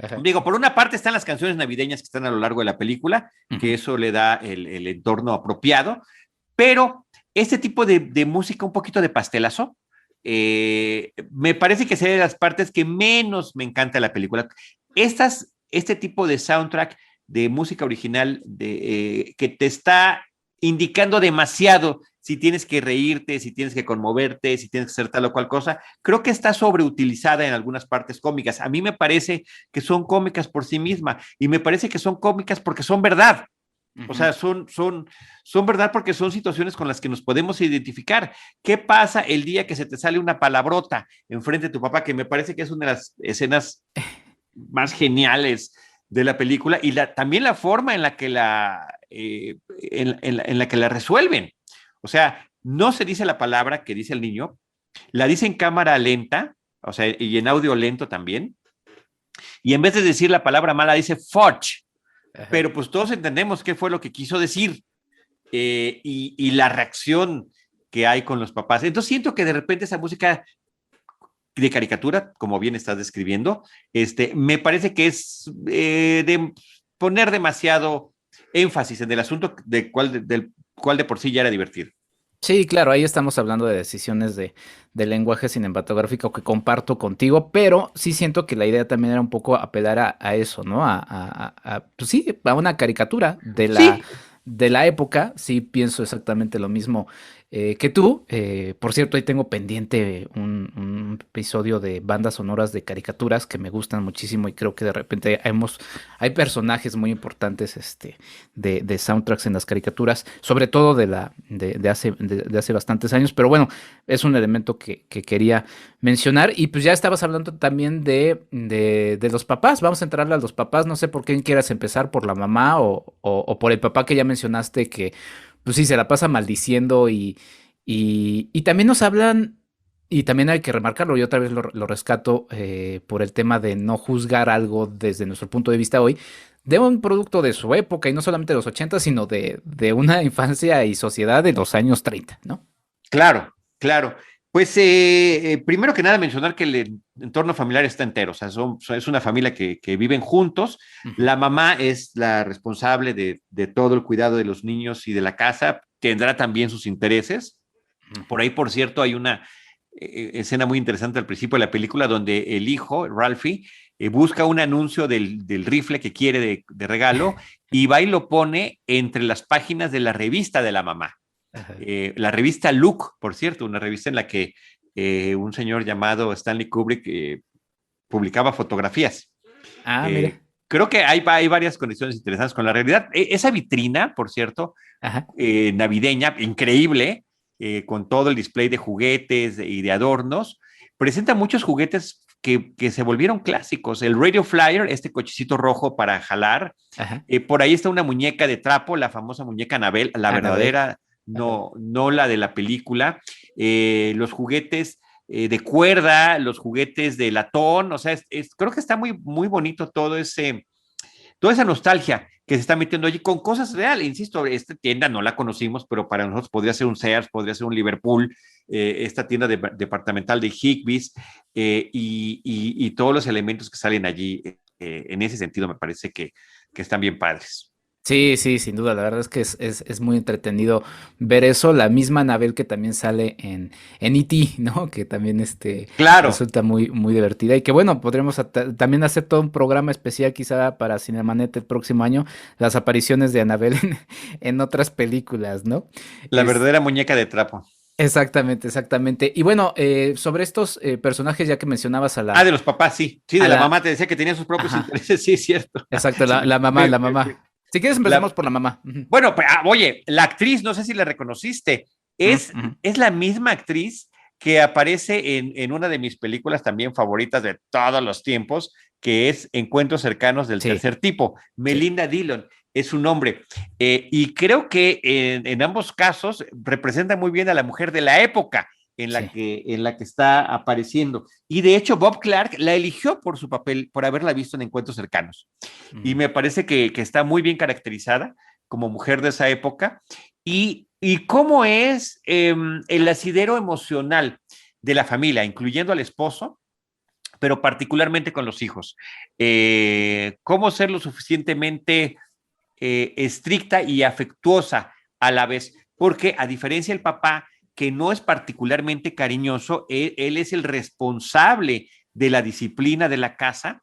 Ajá. Digo, por una parte están las canciones navideñas que están a lo largo de la película, que Ujú. eso le da el entorno apropiado, pero este tipo de música un poquito de pastelazo, me parece que es de las partes que menos me encanta de la película. Este tipo de soundtrack de música original que te está indicando demasiado si tienes que reírte, si tienes que conmoverte, si tienes que hacer tal o cual cosa, creo que está sobreutilizada en algunas partes cómicas. A mí me parece que son cómicas por sí mismas y me parece que son cómicas porque son verdad. O Ujú. sea, son verdad porque son situaciones con las que nos podemos identificar. ¿Qué pasa el día que se te sale una palabrota enfrente de tu papá? Que me parece que es una de las escenas más geniales de la película y también la forma en la que en la que la resuelven. O sea, no se dice la palabra que dice el niño, la dice en cámara lenta, o sea, y en audio lento también, y en vez de decir la palabra mala dice fudge, Ajá. pero pues todos entendemos qué fue lo que quiso decir y la reacción que hay con los papás. Entonces siento que de repente esa música de caricatura, como bien estás describiendo, me parece que es de poner demasiado énfasis en el asunto del cual de por sí ya era divertido. Sí, claro, ahí estamos hablando de decisiones de lenguaje cinematográfico que comparto contigo, pero sí siento que la idea también era un poco apelar a eso, ¿no? Pues sí, a una caricatura Sí, de la época. Sí, pienso exactamente lo mismo que tú. Por cierto, ahí tengo pendiente un episodio de bandas sonoras de caricaturas que me gustan muchísimo y creo que de repente hay personajes muy importantes de soundtracks en las caricaturas, sobre todo de hace bastantes años, pero bueno, es un elemento que quería mencionar. Y pues ya estabas hablando también de los papás. Vamos a entrarle a los papás. No sé por quién quieras empezar, por la mamá o por el papá que ya mencionaste, que pues sí, se la pasa maldiciendo y también nos hablan. Y también hay que remarcarlo, y otra vez lo rescato por el tema de no juzgar algo desde nuestro punto de vista hoy, de un producto de su época, y no solamente de los 80, sino de una infancia y sociedad de los años 30, ¿no? claro, claro. Pues primero que nada mencionar que el entorno familiar está entero, o sea, es una familia que viven juntos, Ujú, la mamá es la responsable de todo el cuidado de los niños y de la casa, tendrá también sus intereses. ujú. Por ahí, por cierto, hay una escena muy interesante al principio de la película donde el hijo, Ralphie, busca un anuncio del rifle que quiere de regalo y va y lo pone entre las páginas de la revista de la mamá. Ajá. La revista Look, por cierto, una revista en la que un señor llamado Stanley Kubrick publicaba fotografías. Ah, Eh, mira. Creo que hay varias condiciones interesantes con la realidad. Esa vitrina, por cierto, Ajá. navideña, increíble, con todo el display de juguetes y de adornos, presenta muchos juguetes que se volvieron clásicos. El Radio Flyer, este cochecito rojo para jalar, Ajá. por ahí está una muñeca de trapo, la famosa muñeca Anabel, la Anabel. verdadera, Ajá. no la de la película. Los juguetes de cuerda, los juguetes de latón, o sea, creo que está muy bonito toda esa nostalgia que se está metiendo allí con cosas reales. Insisto, esta tienda no la conocimos, pero para nosotros podría ser un Sears, podría ser un Liverpool, esta tienda departamental de Higbees y todos los elementos que salen allí. En ese sentido, me parece que están bien padres. Sí, sí, sin duda. La verdad es que es muy entretenido ver eso. La misma Anabel que también sale en E.T., ¿no? Que también Claro, resulta muy divertida. Y que bueno, podremos también hacer todo un programa especial quizá para Cinemanet el próximo año, las apariciones de Anabel en otras películas, ¿no? la verdadera muñeca de trapo. Exactamente, exactamente. Y bueno, sobre estos personajes, ya que mencionabas De los papás, sí. Sí, a de la la, mamá te decía que tenía sus propios ajá, intereses, sí, es cierto. exacto, Sí, la mamá, la mamá. Si quieres empezamos la, por la mamá. Ujú, Bueno, pues, oye, la actriz, no sé si la reconociste, ujú, ujú. es la misma actriz que aparece en una de mis películas también favoritas de todos los tiempos, que es Encuentros cercanos del Sí, tercer tipo. sí. Melinda Dillon es su nombre. Y creo que en ambos casos representa muy bien a la mujer de la época Sí. en la que está apareciendo. Y de hecho, Bob Clark la eligió por su papel, por haberla visto en Encuentros cercanos y Ujú. me parece que está muy bien caracterizada como mujer de esa época y cómo es el asidero emocional de la familia, incluyendo al esposo, pero particularmente con los hijos. Cómo ser lo suficientemente estricta y afectuosa a la vez, porque a diferencia del papá, que no es particularmente cariñoso, él es el responsable de la disciplina de la casa,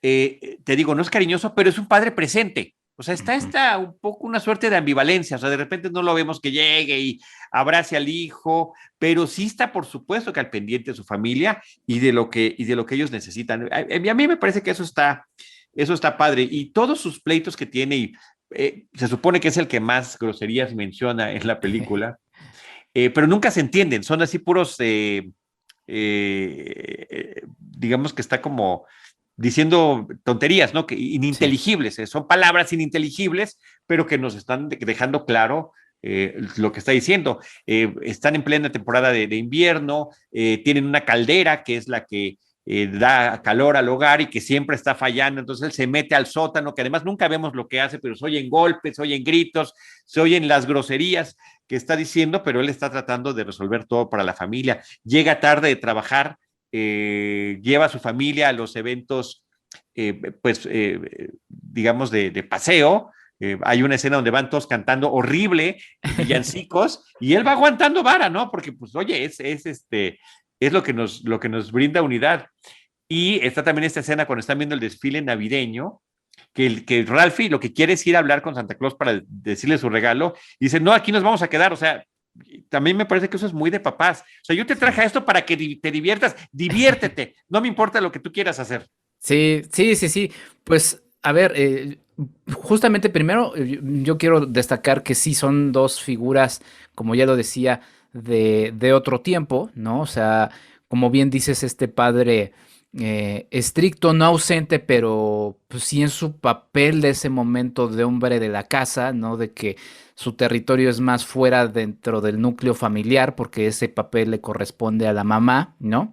te digo, no es cariñoso, pero es un padre presente. O sea, Ujú. está un poco una suerte de ambivalencia. O sea, de repente no lo vemos que llegue y abrace al hijo, pero sí está, por supuesto, que al pendiente de su familia y de lo que ellos necesitan. A mí me parece que eso está padre. Y todos sus pleitos que tiene, y se supone que es el que más groserías menciona en la película, pero nunca se entienden. Son así puros, digamos que está como diciendo tonterías, ¿no? Que Sí. ininteligibles, son palabras ininteligibles, pero que nos están dejando claro lo que está diciendo. Están en plena temporada de invierno, tienen una caldera que es la que da calor al hogar y que siempre está fallando, entonces él se mete al sótano, que además nunca vemos lo que hace, pero se oyen golpes, se oyen gritos, se oyen las groserías que está diciendo, pero él está tratando de resolver todo para la familia. Llega tarde de trabajar, lleva a su familia a los eventos, pues, digamos, de paseo, Hay una escena donde van todos cantando horrible, villancicos, y él va aguantando vara, ¿no? Porque, pues, oye, es lo que nos brinda unidad. Y está también esta escena cuando están viendo el desfile navideño, que Ralphie lo que quiere es ir a hablar con Santa Claus para decirle su regalo, y dice, no, aquí nos vamos a quedar, o sea, también me parece que eso es muy de papás. O sea, yo te traje esto para que te diviertas, diviértete, no me importa lo que tú quieras hacer. Sí, sí, sí, sí. Pues, a ver, justamente primero yo quiero destacar que sí son dos figuras, como ya lo decía, de otro tiempo, ¿no? O sea, como bien dices, este padre estricto, no ausente, pero pues sí en su papel de ese momento de hombre de la casa, ¿no? De que su territorio es más fuera dentro del núcleo familiar, porque ese papel le corresponde a la mamá, ¿no?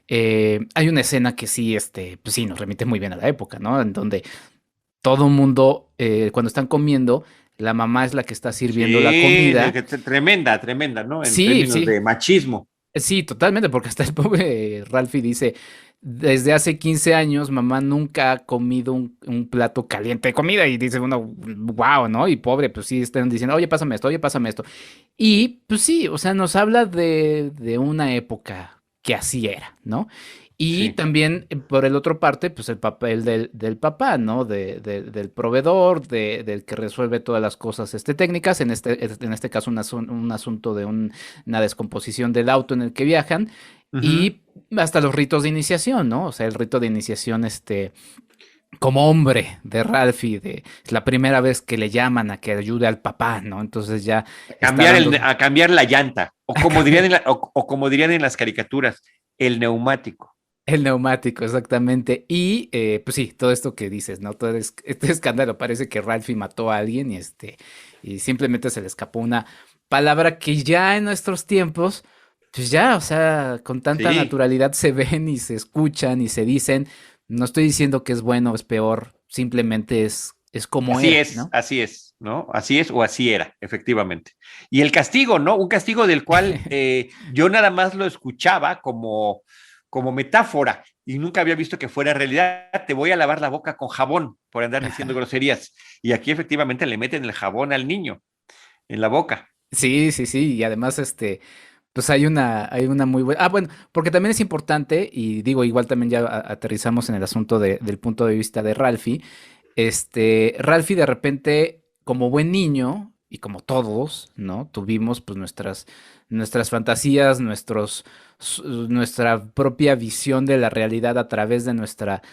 Hay una escena que sí, pues sí, nos remite muy bien a la época, ¿no? En donde todo mundo, cuando están comiendo, la mamá es la que está sirviendo la Sí, comida. tremenda, tremenda, ¿no? En Sí, términos sí, de machismo. sí, totalmente, porque hasta el pobre Ralphie dice, desde hace 15 años mamá nunca ha comido un plato caliente de comida y dice uno, wow, ¿no? Y pobre, pues sí, están diciendo, oye, pásame esto, oye, pásame esto. Y pues sí, o sea, nos habla de una época que así era, ¿no? Y Sí, también por el otro parte, pues el papel del papá, ¿no? Del proveedor, del que resuelve todas las cosas técnicas, en este caso un asunto de una descomposición del auto en el que viajan, ujú. y hasta los ritos de iniciación, ¿no? O sea, el rito de iniciación, como hombre de Ralphie, es la primera vez que le llaman a que ayude al papá, ¿no? Entonces ya está dando A cambiar la llanta, o como dirían en las caricaturas, el neumático. el neumático, exactamente. Y pues sí, todo esto que dices, ¿no? Todo este escándalo, parece que Ralphie mató a alguien y simplemente se le escapó una palabra que ya en nuestros tiempos, pues ya, o sea, con tanta Sí, naturalidad se ven y se escuchan y se dicen. No estoy diciendo que es bueno o es peor, simplemente es como era, ¿no? así es, ¿no? Así es o así era, efectivamente. Y el castigo, ¿no? Un castigo del cual yo nada más lo escuchaba como metáfora y nunca había visto que fuera realidad. Te voy a lavar la boca con jabón por andar diciendo groserías. Y aquí efectivamente le meten el jabón al niño en la boca. Sí, sí, sí, y además pues hay una muy buena. Ah, bueno, porque también es importante, y digo, igual también ya aterrizamos en el asunto del punto de vista de Ralphie. Ralphie de repente, como buen niño, y como todos, ¿no? Tuvimos pues nuestras fantasías, nuestra propia visión de la realidad a través de nuestra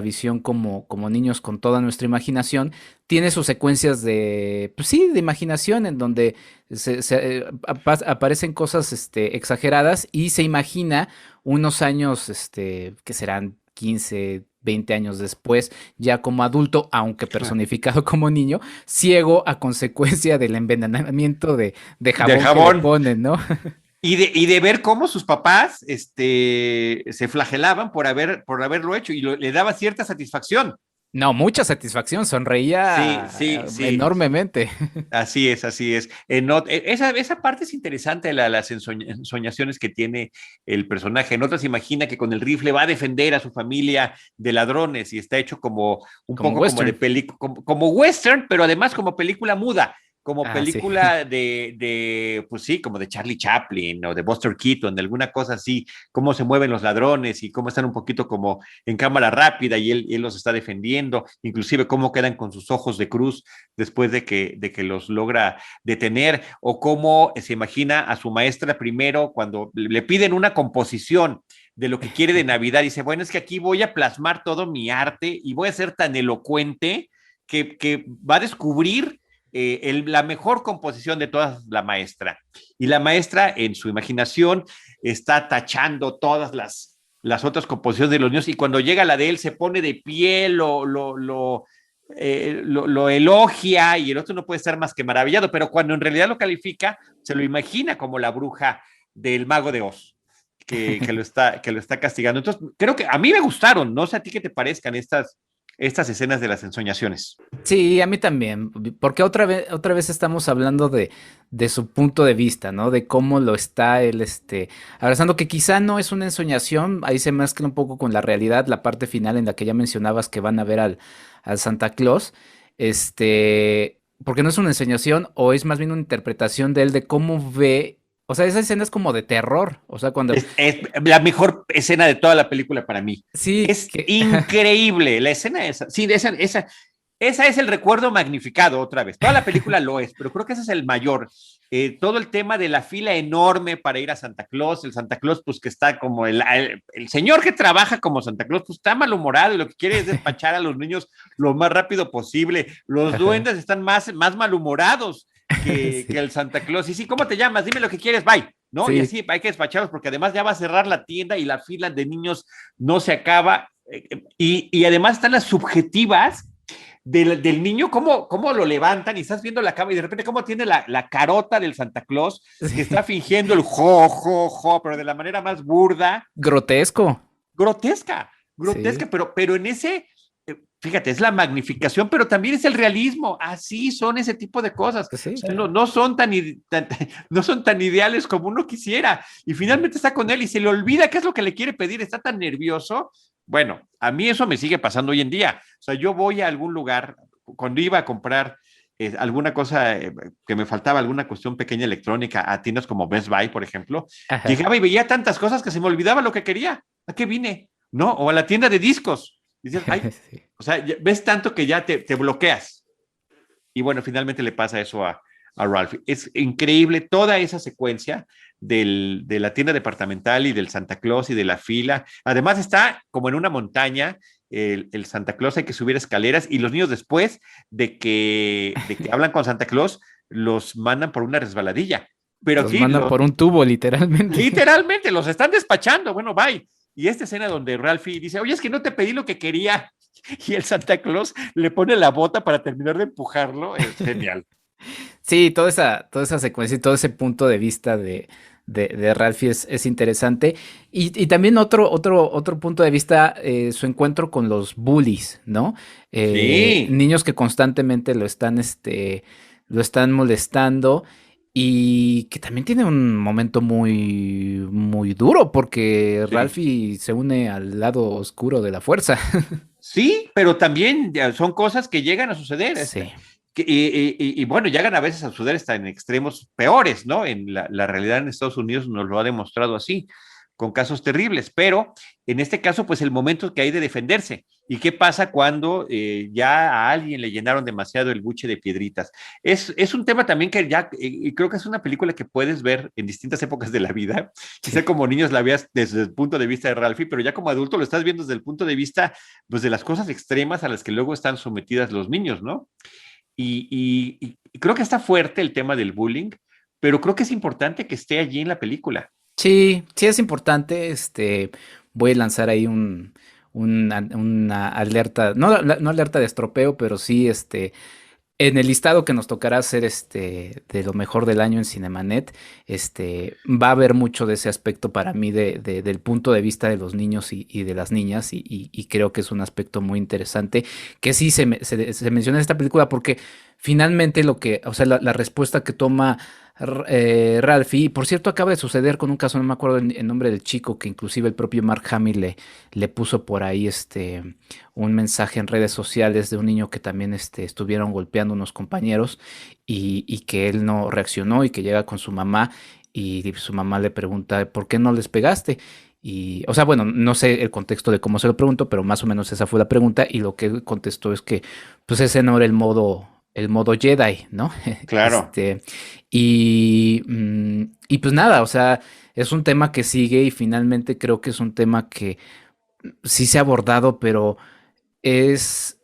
visión como niños con toda nuestra imaginación. Tiene sus secuencias pues sí, de imaginación en donde aparecen cosas exageradas y se imagina unos años, que serán 15, 20 años después, ya como adulto, aunque personificado como niño, ciego a consecuencia del envenenamiento de Del jabón que le jabón. ponen, ¿no? Y de ver cómo sus papás se flagelaban por haberlo hecho y le daba cierta satisfacción. No, mucha satisfacción, Sí, sonreía sí, sí. enormemente. Así es, así es. Esa parte es interesante, las ensoñaciones que tiene el personaje. En otras imagina que con el rifle va a defender a su familia de ladrones y está hecho como un Como poco como de western. película, como western, pero además como película muda, como Ah, sí. película pues sí, como de Charlie Chaplin o de Buster Keaton, de alguna cosa así, cómo se mueven los ladrones y cómo están un poquito como en cámara rápida y él los está defendiendo, inclusive cómo quedan con sus ojos de cruz después de que los logra detener, o cómo se imagina a su maestra primero cuando le piden una composición de lo que quiere de Navidad, dice, bueno, es que aquí voy a plasmar todo mi arte y voy a ser tan elocuente que va a descubrir la mejor composición de todas la maestra. Y la maestra en su imaginación está tachando todas las otras composiciones de los niños y cuando llega la de él se pone de pie, lo elogia y el otro no puede estar más que maravillado, pero cuando en realidad lo califica, se lo imagina como la bruja del mago de Oz, que lo está castigando. Entonces, creo que a mí me gustaron, no sé a ti qué te parezcan estas escenas de las ensoñaciones. Sí, a mí también, porque otra vez estamos hablando de su punto de vista, ¿no? De cómo lo está él, abrazando, que quizá no es una ensoñación, ahí se mezcla un poco con la realidad, la parte final en la que ya mencionabas que van a ver al Santa Claus. porque no es una enseñación o es más bien una interpretación de él de cómo ve, o sea, esa escena es como de terror, o sea, cuando... Es la mejor escena de toda la película para mí. Sí, Es increíble la escena esa. Sí, esa es el recuerdo magnificado otra vez. Toda la película lo es, pero creo que ese es el mayor. Todo el tema de la fila enorme para ir a Santa Claus, el Santa Claus pues que está como el señor que trabaja como Santa Claus pues está malhumorado y lo que quiere es despachar a los niños lo más rápido posible. Los duendes están más malhumorados sí, que el Santa Claus. Y sí, ¿cómo te llamas? Dime lo que quieres, bye. ¿No? Y sí, así hay que despacharlos porque además ya va a cerrar la tienda y la fila de niños no se acaba. Y además están las subjetivas del niño, cómo lo levantan y estás viendo la cama y de repente cómo tiene la carota del Santa Claus que está sí. fingiendo el jo, pero de la manera más burda, Grotesco. grotesca, Sí, pero en ese, fíjate, es la magnificación, pero también es el realismo. Así son ese tipo de cosas. pues O sí, sea, no son no son tan ideales como uno quisiera. Y finalmente está con él y se le olvida qué es lo que le quiere pedir. Está tan nervioso. Bueno, a mí eso me sigue pasando hoy en día. O sea, yo voy a algún lugar, cuando iba a comprar alguna cosa que me faltaba, alguna cuestión pequeña electrónica a tiendas como Best Buy, por ejemplo, ajá. llegaba y veía tantas cosas que se me olvidaba lo que quería. ¿A qué vine? ¿No? O a la tienda de discos. Y dices, ay, Sí. o sea, ves tanto que ya te bloqueas. Y bueno, finalmente le pasa eso a Ralph. Es increíble toda esa secuencia de la tienda departamental y del Santa Claus y de la fila. Además está como en una montaña el Santa Claus, hay que subir escaleras y los niños después de que hablan con Santa Claus, los mandan por una resbaladilla. Pero Los aquí mandan por un tubo, literalmente. literalmente los están despachando. Bueno, bye. Y esta escena donde Ralphie dice, oye, es que no te pedí lo que quería. Y el Santa Claus le pone la bota para terminar de empujarlo. Es genial. Sí, toda esa secuencia y todo ese punto de vista de Ralphie es interesante. Y también otro punto de vista, su encuentro con los bullies, ¿no? Sí, Niños que constantemente lo están molestando y que también tiene un momento muy, muy duro porque sí. Ralphie se une al lado oscuro de la fuerza. Sí, pero también son cosas que llegan a suceder. Sí, Y bueno, llegan a veces a suceder hasta en extremos peores, ¿no? En la realidad en Estados Unidos nos lo ha demostrado así, con casos terribles, pero en este caso, pues el momento que hay de defenderse. ¿Y qué pasa cuando ya a alguien le llenaron demasiado el buche de piedritas? Es un tema también que ya, y creo que es una película que puedes ver en distintas épocas de la vida. Quizá sí. como niños la veas desde el punto de vista de Ralphie, pero ya como adulto lo estás viendo desde el punto de vista, pues, de las cosas extremas a las que luego están sometidas los niños, ¿no? Y creo que está fuerte el tema del bullying, pero creo que es importante que esté allí en la película. Sí, sí es importante. Voy a lanzar ahí una alerta, no alerta de estropeo, pero sí, en el listado que nos tocará hacer de lo mejor del año en Cinemanet, va a haber mucho de ese aspecto para mí del punto de vista de los niños y de las niñas, y creo que es un aspecto muy interesante que sí se menciona en esta película porque finalmente o sea, la respuesta que toma Ralphie, y por cierto, acaba de suceder con un caso, no me acuerdo el nombre del chico, que inclusive el propio Mark Hamill le puso por ahí un mensaje en redes sociales de un niño que también estuvieron golpeando unos compañeros y que él no reaccionó y que llega con su mamá y su mamá le pregunta, ¿por qué no les pegaste? Y, o sea, bueno, no sé el contexto de cómo se lo preguntó, pero más o menos esa fue la pregunta y lo que él contestó es que pues ese no era el modo Jedi, ¿no? Claro. Este, y pues nada, o sea, es un tema que sigue y finalmente creo que es un tema que sí se ha abordado, pero es,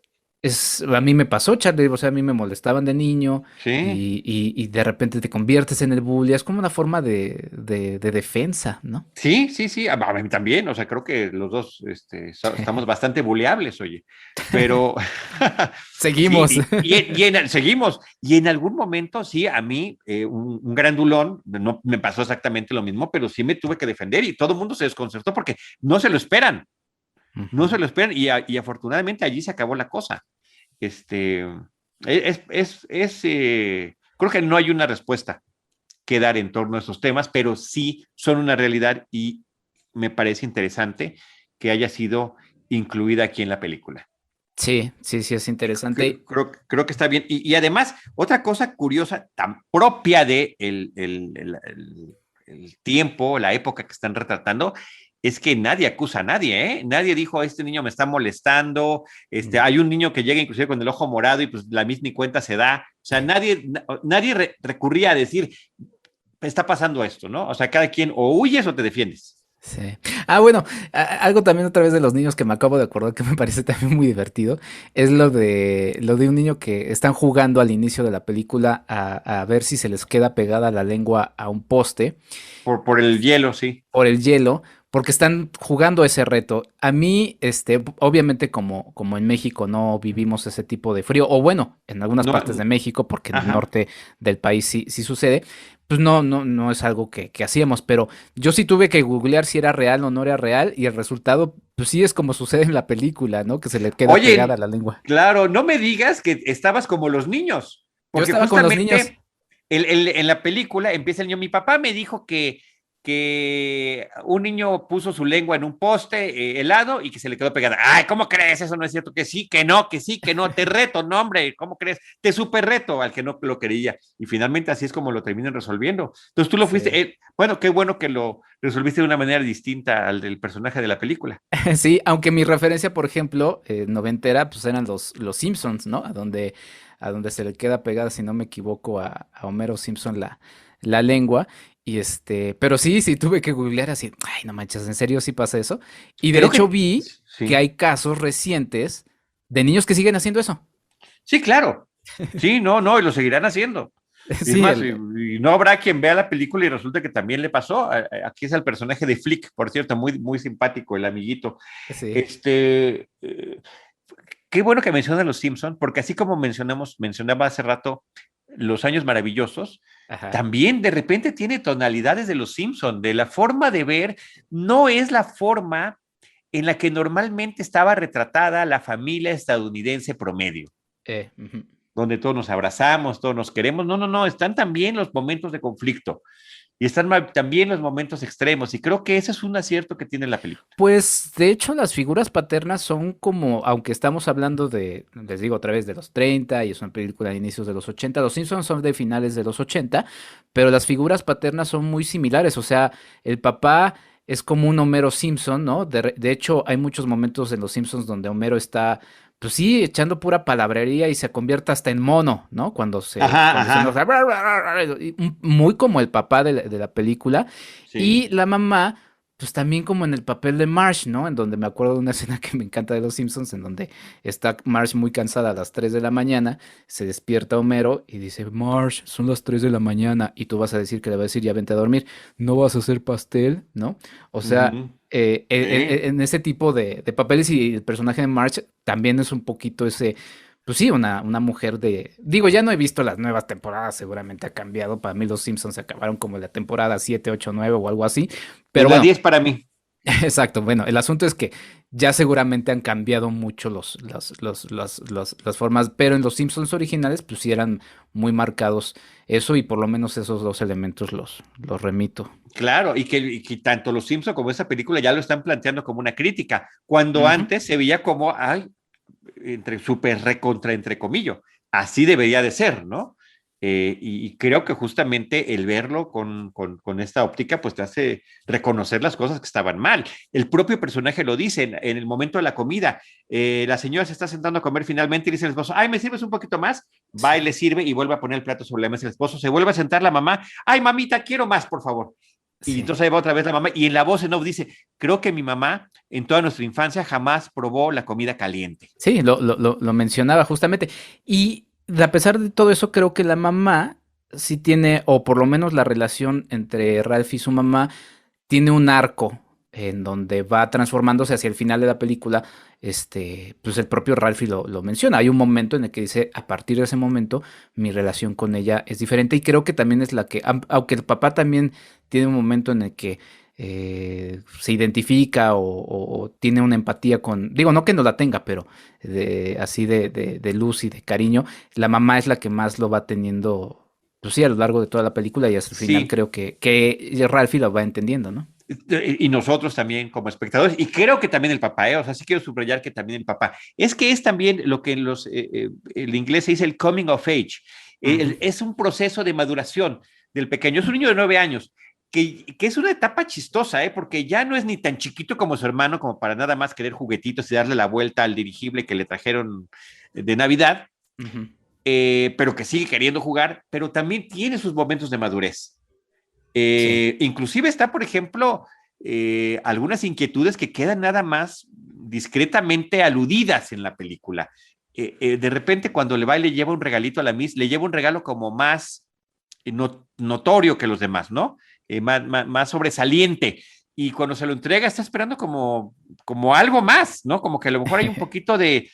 a mí me pasó, Charlie, o sea, a mí me molestaban de niño Sí, y de repente te conviertes en el bully, es como una forma de defensa, ¿no? sí, a mí también, o sea, creo que los dos estamos bastante buleables, oye, pero sí, Seguimos. seguimos, y en algún momento, sí, a mí, un grandulón, no me pasó exactamente lo mismo, pero sí me tuve que defender y todo el mundo se desconcertó porque no se lo esperan, no Ujú. se lo esperan, y afortunadamente allí se acabó la cosa. Este, creo que no hay una respuesta que dar en torno a esos temas, pero sí son una realidad y me parece interesante que haya sido incluida aquí en la película. Sí, sí, sí, es interesante. Creo que está bien. Y además, otra cosa curiosa, tan propia de el tiempo, la época que están retratando, es que nadie acusa a nadie, ¿eh? Nadie dijo, este niño me está molestando, hay un niño que llega inclusive con el ojo morado y pues la misma ni cuenta se da. O sea, nadie recurría a decir, está pasando esto, ¿no? O sea, cada quien o huyes o te defiendes. Sí. Bueno, algo también otra vez de los niños que me acabo de acordar que me parece también muy divertido, es lo de un niño que están jugando al inicio de la película a ver si se les queda pegada la lengua a un poste Por el hielo, sí. por el hielo, porque están jugando ese reto. A mí, obviamente como en México no vivimos ese tipo de frío, o bueno, en algunas No, partes de México, porque en el ajá. norte del país sí sucede, pues no es algo que hacíamos, pero yo sí tuve que googlear si era real o no era real, y el resultado, pues sí es como sucede en la película, ¿no? Que se le queda pegada Oye, la lengua. claro, no me digas que estabas como los niños, Yo porque estaba con los niños. justamente en la película empieza el niño, mi papá me dijo que un niño puso su lengua en un poste helado y que se le quedó pegada. Ay, ¿cómo crees? Eso no es cierto. Que sí, que no, que sí, que no. Te reto, no, hombre, ¿cómo crees? Te super reto al que no lo quería. Y finalmente así es como lo terminan resolviendo. Entonces tú lo Sí. fuiste, bueno, qué bueno que lo resolviste de una manera distinta al del personaje de la película. Sí, aunque mi referencia, por ejemplo, noventera, pues eran los Simpsons, ¿no? A donde se le queda pegada, si no me equivoco, a Homero Simpson la lengua. Y pero sí tuve que googlear así, ay, no manches, ¿en serio sí pasa eso? Y de Creo hecho que vi que sí. hay casos recientes de niños que siguen haciendo eso. Sí, claro. Sí, no, no, y lo seguirán haciendo. Y es Sí, más, y no habrá quien vea la película y resulta que también le pasó. Aquí es el personaje de Flick, por cierto, muy, muy simpático, el amiguito. sí, Este, qué bueno que mencionan los Simpson, porque así como mencionaba hace rato los años maravillosos, ajá. también de repente tiene tonalidades de los Simpson, de la forma de ver, no es la forma en la que normalmente estaba retratada la familia estadounidense promedio Ujú. donde todos nos abrazamos, todos nos queremos. No, no, no, están también los momentos de conflicto y están también los momentos extremos. Y creo que ese es un acierto que tiene la película. Pues de hecho las figuras paternas son como, aunque estamos hablando les digo otra vez, de los 30 y es una película de inicios de los 80, los Simpsons son de finales de los 80, pero las figuras paternas son muy similares, o sea, el papá es como un Homero Simpson, ¿no? De hecho hay muchos momentos en los Simpsons donde Homero está, pues sí, echando pura palabrería y se convierte hasta en mono, ¿no? Ajá, Cuando se enoja, ajá. muy como el papá de la película, y Sí. la mamá pues también como en el papel de Marge, ¿no? En donde me acuerdo de una escena que me encanta de Los Simpsons, en donde está Marge muy cansada a las 3 de la mañana, se despierta Homero y dice, Marge, son las 3 de la mañana, y tú vas a decir que le va a decir, ya vente a dormir, no vas a hacer pastel, ¿no? O sea, Ujú. Sí. en ese tipo de papeles y el personaje de Marge también es un poquito ese... Pues sí, una mujer de... Digo, ya no he visto las nuevas temporadas, seguramente ha cambiado. Para mí los Simpsons se acabaron como en la temporada 7, 8, 9 o algo así. Pero En la bueno, 10 para mí. exacto, bueno, el asunto es que ya seguramente han cambiado mucho las formas, pero en los Simpsons originales pues sí eran muy marcados eso y por lo menos esos dos elementos los remito. Claro, y que tanto Los Simpson como esa película ya lo están planteando como una crítica, cuando Ujú. antes se veía como, ay, entre súper recontra, entre comillas, así debería de ser, ¿no? Y creo que justamente el verlo con esta óptica, pues te hace reconocer las cosas que estaban mal. El propio personaje lo dice en el momento de la comida. La señora se está sentando a comer finalmente y dice al esposo, ay, ¿me sirves un poquito más? Va y Sí. le sirve y vuelve a poner el plato sobre la mesa el esposo. Se vuelve a sentar la mamá, ay, mamita, quiero más, por favor. Y Sí. entonces ahí va otra vez la mamá y en la voz en off dice, creo que mi mamá en toda nuestra infancia jamás probó la comida caliente. Sí, lo mencionaba justamente. Y a pesar de todo eso, creo que la mamá sí tiene, o por lo menos la relación entre Ralph y su mamá, tiene un arco en donde va transformándose hacia el final de la película. Pues el propio Ralphie lo menciona. Hay un momento en el que dice, a partir de ese momento, mi relación con ella es diferente. Y creo que también es la que, aunque el papá también tiene un momento en el que se identifica o tiene una empatía con, digo, no que no la tenga, pero así de luz y de cariño, la mamá es la que más lo va teniendo, pues sí, a lo largo de toda la película y hasta el final Sí, creo que Ralphie lo va entendiendo, ¿no? Y nosotros también como espectadores, y creo que también el papá, o sea, sí quiero subrayar que también el papá. Es que es también lo que en el inglés se dice el coming of age. Es un proceso de maduración del pequeño. Es un niño de 9 años, que es una etapa chistosa, porque ya no es ni tan chiquito como su hermano, como para nada más querer juguetitos y darle la vuelta al dirigible que le trajeron de Navidad, pero que sigue queriendo jugar, pero también tiene sus momentos de madurez. Sí. Inclusive está, por ejemplo, algunas inquietudes que quedan nada más discretamente aludidas en la película. De repente, cuando le va y le lleva un regalito a la Miss, le lleva un regalo como más notorio que los demás, ¿no? Más sobresaliente. Y cuando se lo entrega, está esperando como algo más, ¿no? Como que a lo mejor hay un poquito de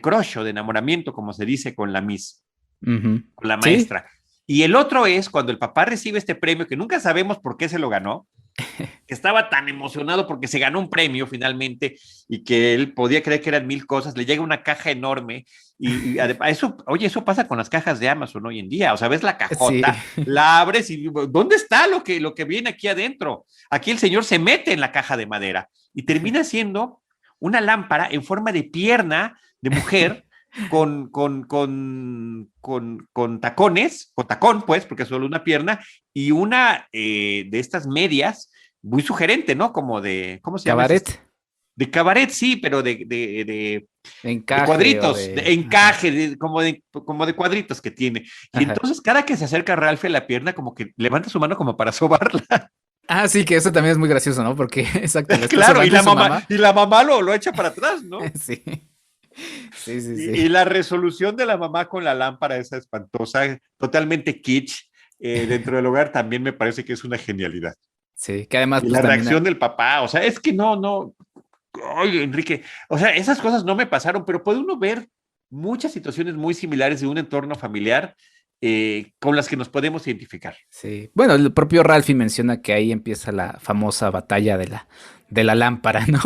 crush o de enamoramiento, como se dice con la Miss, con la maestra. ¿Sí? Y el otro es cuando el papá recibe este premio, que nunca sabemos por qué se lo ganó, que estaba tan emocionado porque se ganó un premio finalmente y que él podía creer que eran 1000 cosas, le llega una caja enorme y eso, oye, eso pasa con las cajas de Amazon hoy en día, o sea, ves la cajota, sí. La abres y ¿dónde está lo que viene aquí adentro? Aquí el señor se mete en la caja de madera y termina siendo una lámpara en forma de pierna de mujer con tacones, o tacón, pues, porque es solo una pierna, y una de estas medias muy sugerente, ¿no? Como de, ¿cómo se llama? Cabaret. De cabaret, sí, pero de encaje, de cuadritos, de encaje, como de cuadritos que tiene. Y entonces cada que se acerca Ralphie a la pierna, como que levanta su mano como para sobarla. Ah, sí, que eso también es muy gracioso, ¿no? Porque, exacto. Claro, y la mamá lo echa para atrás, ¿no? Sí. Sí. Y la resolución de la mamá con la lámpara esa espantosa, totalmente kitsch, dentro del hogar también me parece que es una genialidad. Sí, que además... Y pues, la reacción del papá, o sea, es que no, oye, Enrique, o sea, esas cosas no me pasaron, pero puede uno ver muchas situaciones muy similares de un entorno familiar con las que nos podemos identificar. Sí, bueno, el propio Ralphie menciona que ahí empieza la famosa batalla de la lámpara, ¿no?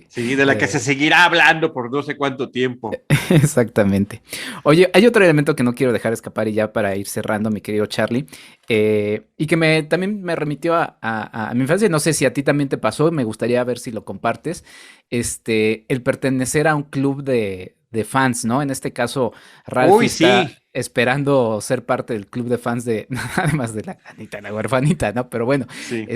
Sí, de la que se seguirá hablando por no sé cuánto tiempo. Exactamente. Oye, hay otro elemento que no quiero dejar escapar y ya para ir cerrando, mi querido Charlie, y que también me remitió a mi infancia, no sé si a ti también te pasó, me gustaría ver si lo compartes, el pertenecer a un club de fans, ¿no? En este caso, Ralphie está esperando ser parte del club de fans además de la Anita, la huerfanita, ¿no? Pero bueno, sí.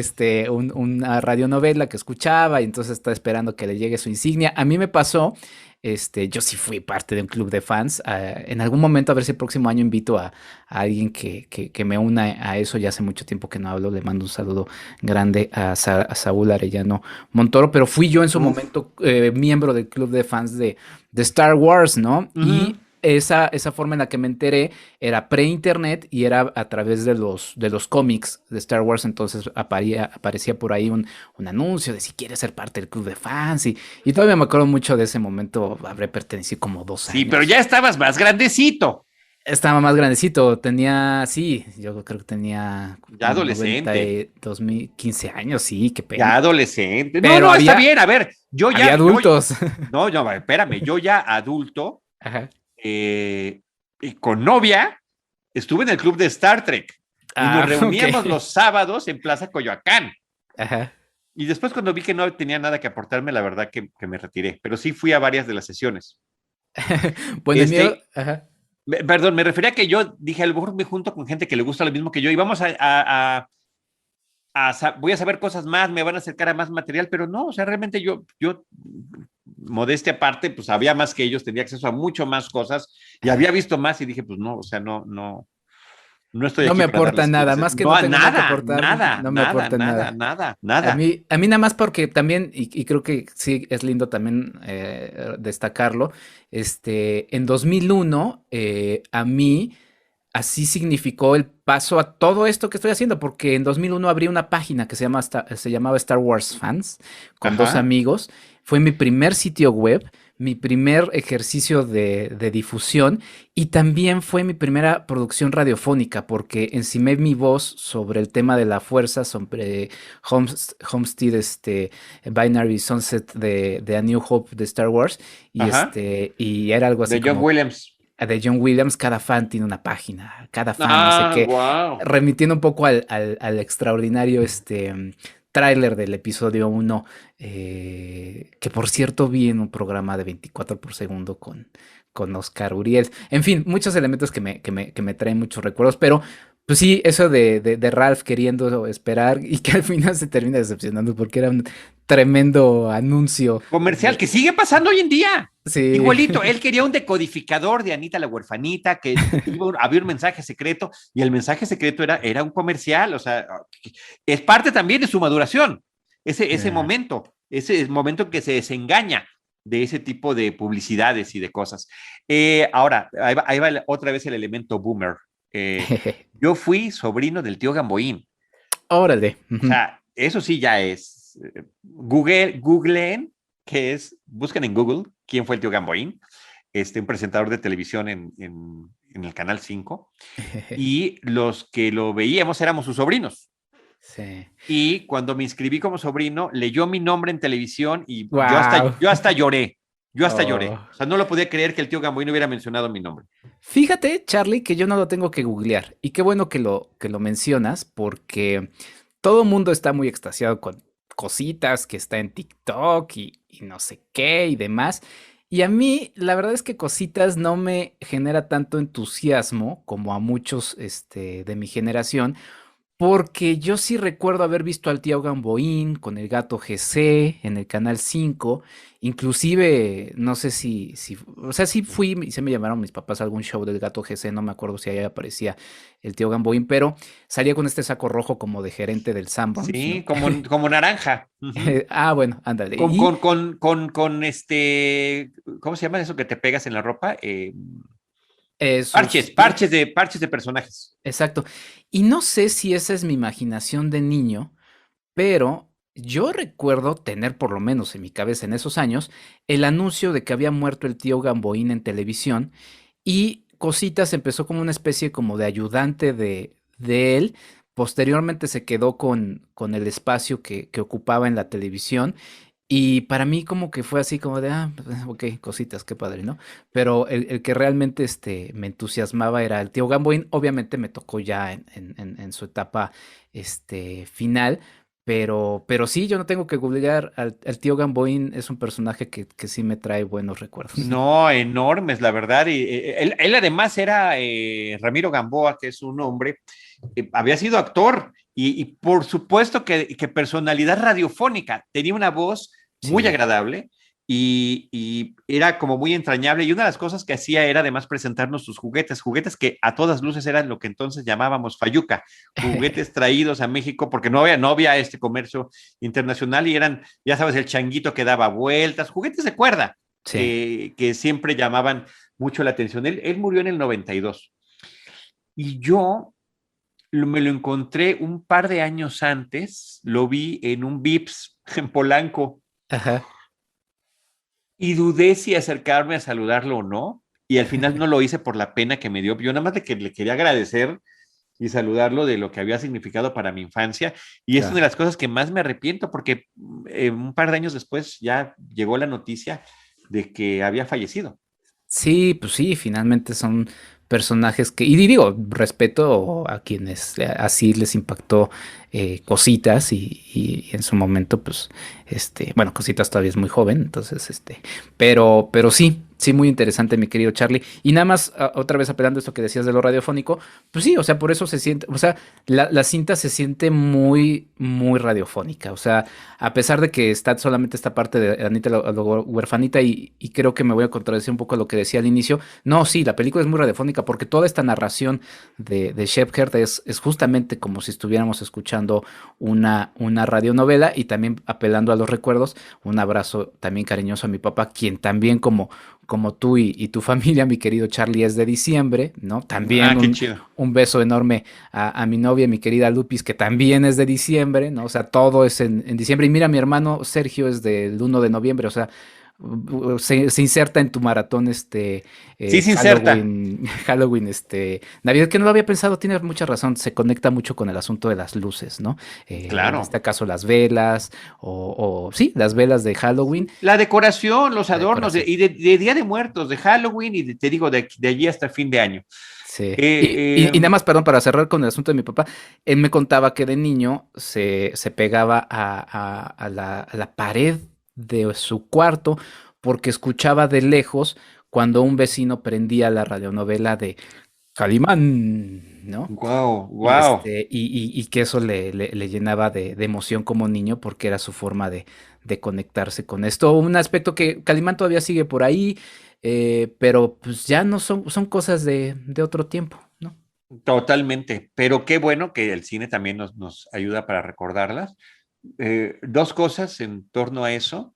Una radionovela que escuchaba y entonces está esperando que le llegue su insignia. A mí me pasó, yo sí fui parte de un club de fans. En algún momento, a ver si el próximo año invito a alguien que me una a eso. Ya hace mucho tiempo que no hablo. Le mando un saludo grande a Saúl Arellano Montoro. Pero fui yo en su momento miembro del club de fans de Star Wars, ¿no? Y esa forma en la que me enteré era pre-internet y era a través de los cómics de Star Wars. Entonces aparecía por ahí un anuncio de si quieres ser parte del club de fans y todavía me acuerdo mucho de ese momento. Habré pertenecido como 2 años. Sí, pero ya estabas más grandecito. Estaba más grandecito, yo creo que tenía... Ya adolescente. 2015 años, sí, qué pena. Ya adolescente. Pero está bien, a ver, yo ya... Había adultos. No, espérame, yo ya adulto, ajá. Y con novia, estuve en el club de Star Trek. Y nos reuníamos los sábados en Plaza Coyoacán. Ajá. Y después cuando vi que no tenía nada que aportarme, la verdad que me retiré. Pero sí fui a varias de las sesiones. Bueno, ajá. Perdón, me refería a que yo dije, a lo mejor me junto con gente que le gusta lo mismo que yo y vamos voy a saber cosas más, me van a acercar a más material, pero no, o sea, realmente yo modestia aparte, pues había más que ellos, tenía acceso a mucho más cosas y había visto más y dije, pues no, o sea, no estoy aquí. No me aporta nada, más que no tengo nada que aportar. Nada, me aporta nada. A mí nada más porque también, y creo que sí es lindo también destacarlo, en 2001, a mí así significó el paso a todo esto que estoy haciendo, porque en 2001 abrí una página que se llamaba Star Wars Fans con 2 amigos. Fue mi primer sitio web, mi primer ejercicio de difusión y también fue mi primera producción radiofónica porque encimé mi voz sobre el tema de la fuerza, sobre Homestead, Binary Sunset de A New Hope de Star Wars y era algo así de John Williams. De John Williams, cada fan tiene una página, cada fan, no sé qué, remitiendo un poco al extraordinario tráiler del episodio 1, que por cierto vi en un programa de 24 por segundo con Oscar Uriel. En fin, muchos elementos que me traen muchos recuerdos, pero pues sí, eso de Ralph queriendo esperar y que al final se termina decepcionando porque era un tremendo anuncio. Comercial que sigue pasando hoy en día. Sí. Igualito, él quería un decodificador de Anita la huerfanita, que había un mensaje secreto y el mensaje secreto era un comercial, o sea, es parte también de su maduración, ese momento en que se desengaña de ese tipo de publicidades y de cosas. Ahora, ahí va otra vez el elemento boomer. Yo fui sobrino del tío Gamboín. Órale. O sea, eso sí ya es. Googleen, busquen en Google quién fue el tío Gamboín, un presentador de televisión en el Canal 5, y los que lo veíamos éramos sus sobrinos. Sí. Y cuando me inscribí como sobrino, leyó mi nombre en televisión y wow. yo hasta lloré. Lloré. O sea, no lo podía creer que el tío Gamboín hubiera mencionado mi nombre. Fíjate, Charlie, que yo no lo tengo que googlear. Y qué bueno que lo mencionas, porque todo el mundo está muy extasiado con cositas que está en TikTok y no sé qué y demás. Y a mí, la verdad es que Cositas no me genera tanto entusiasmo como a muchos de mi generación. Porque yo sí recuerdo haber visto al tío Gamboín con el gato GC en el Canal 5, inclusive, no sé o sea, sí fui, y se me llamaron mis papás a algún show del gato GC, no me acuerdo si ahí aparecía el tío Gamboín, pero salía con este saco rojo como de gerente del Sanborns, sí, ¿no? como naranja. Bueno, ándale. Con ¿cómo se llama eso que te pegas en la ropa? Parches de personajes. Exacto. Y no sé si esa es mi imaginación de niño, pero yo recuerdo tener, por lo menos en mi cabeza en esos años, el anuncio de que había muerto el tío Gamboín en televisión y Cositas empezó como una especie como de ayudante de él. Posteriormente se quedó con el espacio que ocupaba en la televisión. Y para mí como que fue así como de, ok, Cositas, qué padre, ¿no? Pero el que realmente me entusiasmaba era el tío Gamboín. Obviamente me tocó ya en su etapa final, pero sí, yo no tengo que googlear al tío Gamboín, es un personaje que sí me trae buenos recuerdos. No, enormes, la verdad. Y, él además era Ramiro Gamboa, que es un hombre, había sido actor y por supuesto que personalidad radiofónica, tenía una voz muy Sí. agradable y era como muy entrañable. Y una de las cosas que hacía era además presentarnos sus juguetes que a todas luces eran lo que entonces llamábamos fayuca, juguetes traídos a México porque no había este comercio internacional y eran, ya sabes, el changuito que daba vueltas, juguetes de cuerda. Sí. Que siempre llamaban mucho la atención. Él murió en el 92 y yo me lo encontré un par de años antes, lo vi en un Vips en Polanco. Ajá. Y dudé si acercarme a saludarlo o no, y al final no lo hice por la pena que me dio. Yo nada más le quería agradecer y saludarlo de lo que había significado para mi infancia, y es una de las cosas que más me arrepiento, porque un par de años después ya llegó la noticia de que había fallecido. Sí, pues sí, finalmente son personajes que, y digo, respeto a quienes así les impactó Cositas y en su momento, pues, bueno, Cositas todavía es muy joven, entonces, pero sí, muy interesante, mi querido Charlie. Y nada más, otra vez apelando a esto que decías de lo radiofónico, pues sí, o sea, por eso se siente, o sea, la cinta se siente muy, muy radiofónica, o sea, a pesar de que está solamente esta parte de Anita la huerfanita y creo que me voy a contradecir un poco a lo que decía al inicio, no, sí, la película es muy radiofónica porque toda esta narración de Shepherd es justamente como si estuviéramos escuchando una radionovela y también apelando a los recuerdos, un abrazo también cariñoso a mi papá, quien también como tú y tu familia, mi querido Charlie, es de diciembre, ¿no? También un beso enorme a mi novia, mi querida Lupis, que también es de diciembre, ¿no? O sea, todo es en diciembre. Y mira, mi hermano Sergio es del 1 de noviembre, o sea, se inserta en tu maratón sí, se inserta. Halloween, Navidad, que no lo había pensado, tienes mucha razón, se conecta mucho con el asunto de las luces, ¿no? Claro. En este caso las velas, o sí, las velas de Halloween. La decoración, los adornos, y de Día de Muertos, de Halloween, y te digo, de allí hasta fin de año. Sí. Eh, Y nada más, perdón, para cerrar con el asunto de mi papá, él me contaba que de niño se pegaba a la pared de su cuarto porque escuchaba de lejos cuando un vecino prendía la radionovela de Calimán, ¿no? wow, Y, wow. y que eso le llenaba de emoción como niño porque era su forma de conectarse con esto. Un aspecto que Calimán todavía sigue por ahí, pero pues ya no son cosas de otro tiempo, ¿no? Totalmente, pero qué bueno que el cine también nos ayuda para recordarlas. Dos cosas en torno a eso,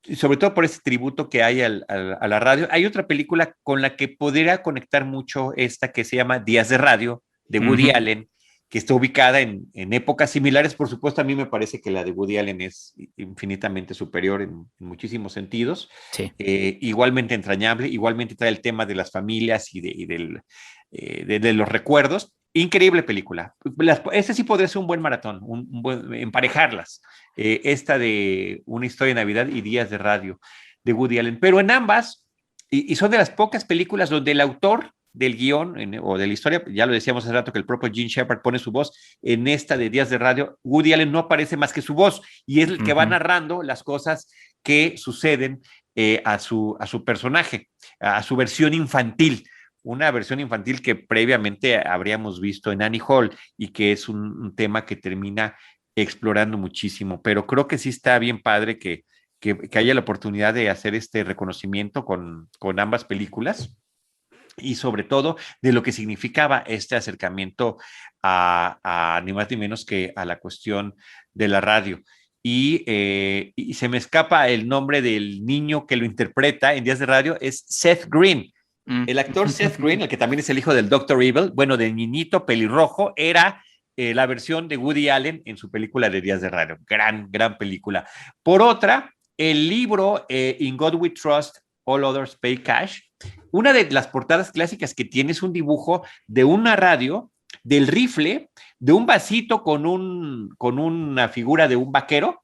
y sobre todo por ese tributo que hay a la radio. Hay otra película con la que podría conectar mucho esta que se llama Días de Radio, de Woody Ujú. Allen, que está ubicada en épocas similares. Por supuesto, a mí me parece que la de Woody Allen es infinitamente superior en muchísimos sentidos. Sí. Igualmente entrañable, igualmente trae el tema de las familias de los recuerdos. Increíble película. Este sí podría ser un buen maratón, emparejarlas. Esta de Una historia de Navidad y Días de Radio de Woody Allen. Pero en ambas, y son de las pocas películas donde el autor del guión o de la historia, ya lo decíamos hace rato que el propio Gene Shepard pone su voz, en esta de Días de Radio, Woody Allen no aparece más que su voz y es el que va Ujú. narrando las cosas que suceden a su personaje, a su versión infantil. Una versión infantil que previamente habríamos visto en Annie Hall y que es un tema que termina explorando muchísimo, pero creo que sí está bien padre que haya la oportunidad de hacer este reconocimiento con ambas películas y sobre todo de lo que significaba este acercamiento a ni más ni menos que a la cuestión de la radio. Y se me escapa el nombre del niño que lo interpreta en Días de Radio, es Seth Green. Mm. El actor Seth Green, el que también es el hijo del Doctor Evil, bueno, del niñito pelirrojo, era la versión de Woody Allen en su película de Días de Radio. Gran película. Por otra, el libro In God We Trust, All Others Pay Cash, una de las portadas clásicas que tiene es un dibujo de una radio, del rifle, de un vasito con una figura de un vaquero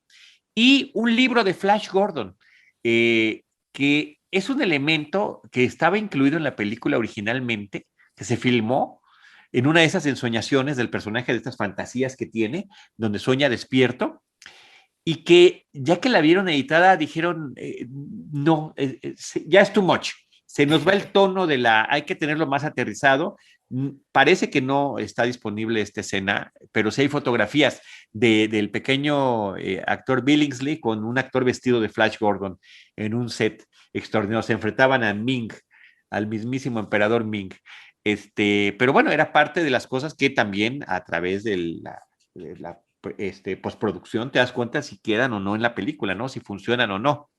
y un libro de Flash Gordon, que es un elemento que estaba incluido en la película originalmente, que se filmó en una de esas ensoñaciones del personaje, de estas fantasías que tiene, donde sueña despierto, y que ya que la vieron editada dijeron, no, ya es too much, se nos va el tono hay que tenerlo más aterrizado. Parece que no está disponible esta escena, pero sí hay fotografías del pequeño actor Billingsley con un actor vestido de Flash Gordon en un set extraordinario. Se enfrentaban a Ming, al mismísimo emperador Ming. Pero bueno, era parte de las cosas que también a través de la postproducción te das cuenta si quedan o no en la película, ¿no? Si funcionan o no.